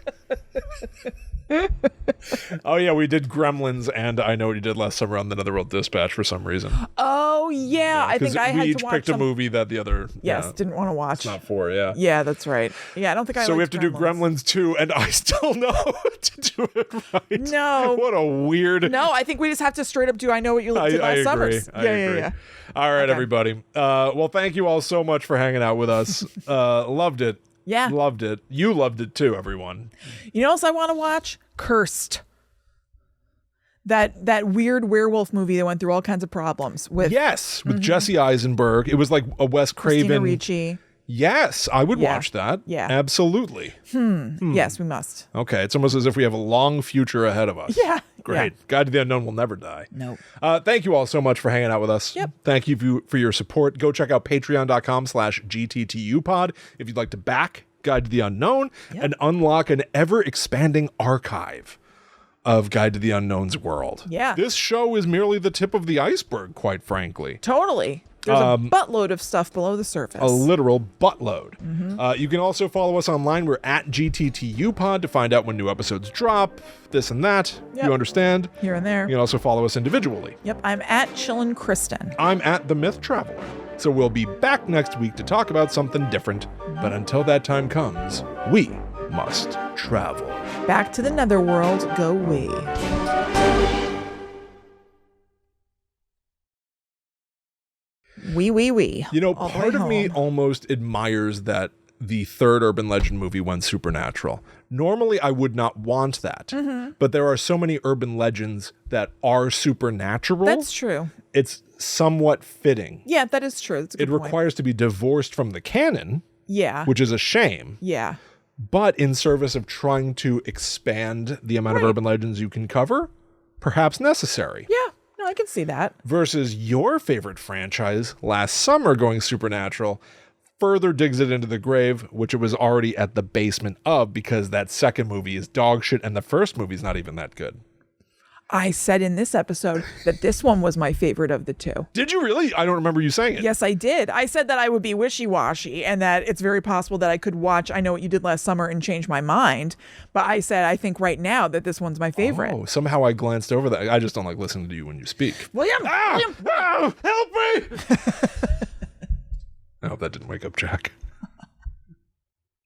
Oh, yeah, we did Gremlins and I Know What You Did Last Summer on the Netherworld Dispatch for some reason.
Oh, yeah. I think I had to watch
we each picked a movie that the other...
didn't want to watch.
It's not for, yeah.
Yeah, that's right. Yeah, I don't think I
So we have to do Gremlins 2, and I still know to do it right.
No.
What a weird...
No, I think we just have to straight up do I Know What You Did Last Summer.
I agree. Yeah. All right, everybody. Well, thank you all so much for hanging out with us. Loved it.
Yeah.
Loved it. You loved it too, everyone.
You know what else I want to watch? Cursed. That weird werewolf movie that went through all kinds of problems with
Jesse Eisenberg. It was like a Wes Craven.
Christina Ricci.
Yes, I would watch that.
Yeah.
Absolutely.
Yes, we must.
Okay, it's almost as if we have a long future ahead of us.
Yeah.
Great.
Yeah.
Guide to the Unknown will never die.
Nope.
Thank you all so much for hanging out with us.
Yep.
Thank you for your support. Go check out patreon.com/GTTUpod if you'd like to back Guide to the Unknown and unlock an ever-expanding archive of Guide to the Unknown's world.
Yeah.
This show is merely the tip of the iceberg, quite frankly.
Totally. There's a buttload of stuff below the surface.
A literal buttload. You can also follow us online. We're at GTTUpod to find out when new episodes drop, this and that.
Yep.
You understand?
Here and there.
You can also follow us individually.
Yep, I'm at Chillin' Kristen.
I'm at The Myth Traveler. So we'll be back next week to talk about something different. But until that time comes, we must travel.
Back to the netherworld go we. We.
You know, part of me almost admires that the third Urban Legend movie went supernatural. Normally, I would not want that. But there are so many urban legends that are supernatural.
That's true.
It's somewhat fitting.
Yeah, that is true. That's a good point.
Requires to be divorced from the canon.
Yeah.
Which is a shame.
Yeah.
But in service of trying to expand the amount of urban legends you can cover, perhaps necessary.
Yeah. No, I can see that.
Versus your favorite franchise, Last Summer going supernatural, further digs it into the grave, which it was already at the basement of because that second movie is dog shit and the first movie's not even that good.
I said in this episode that this one was my favorite of the two.
Did you really? I don't remember you saying it.
Yes, I did. I said that I would be wishy-washy and that it's very possible that I could watch I Know What You Did Last Summer and change my mind. But I said I think right now that this one's my favorite.
Oh, somehow I glanced over that. I just don't like listening to you when you speak.
William!
Help me! I hope that didn't wake up Jack.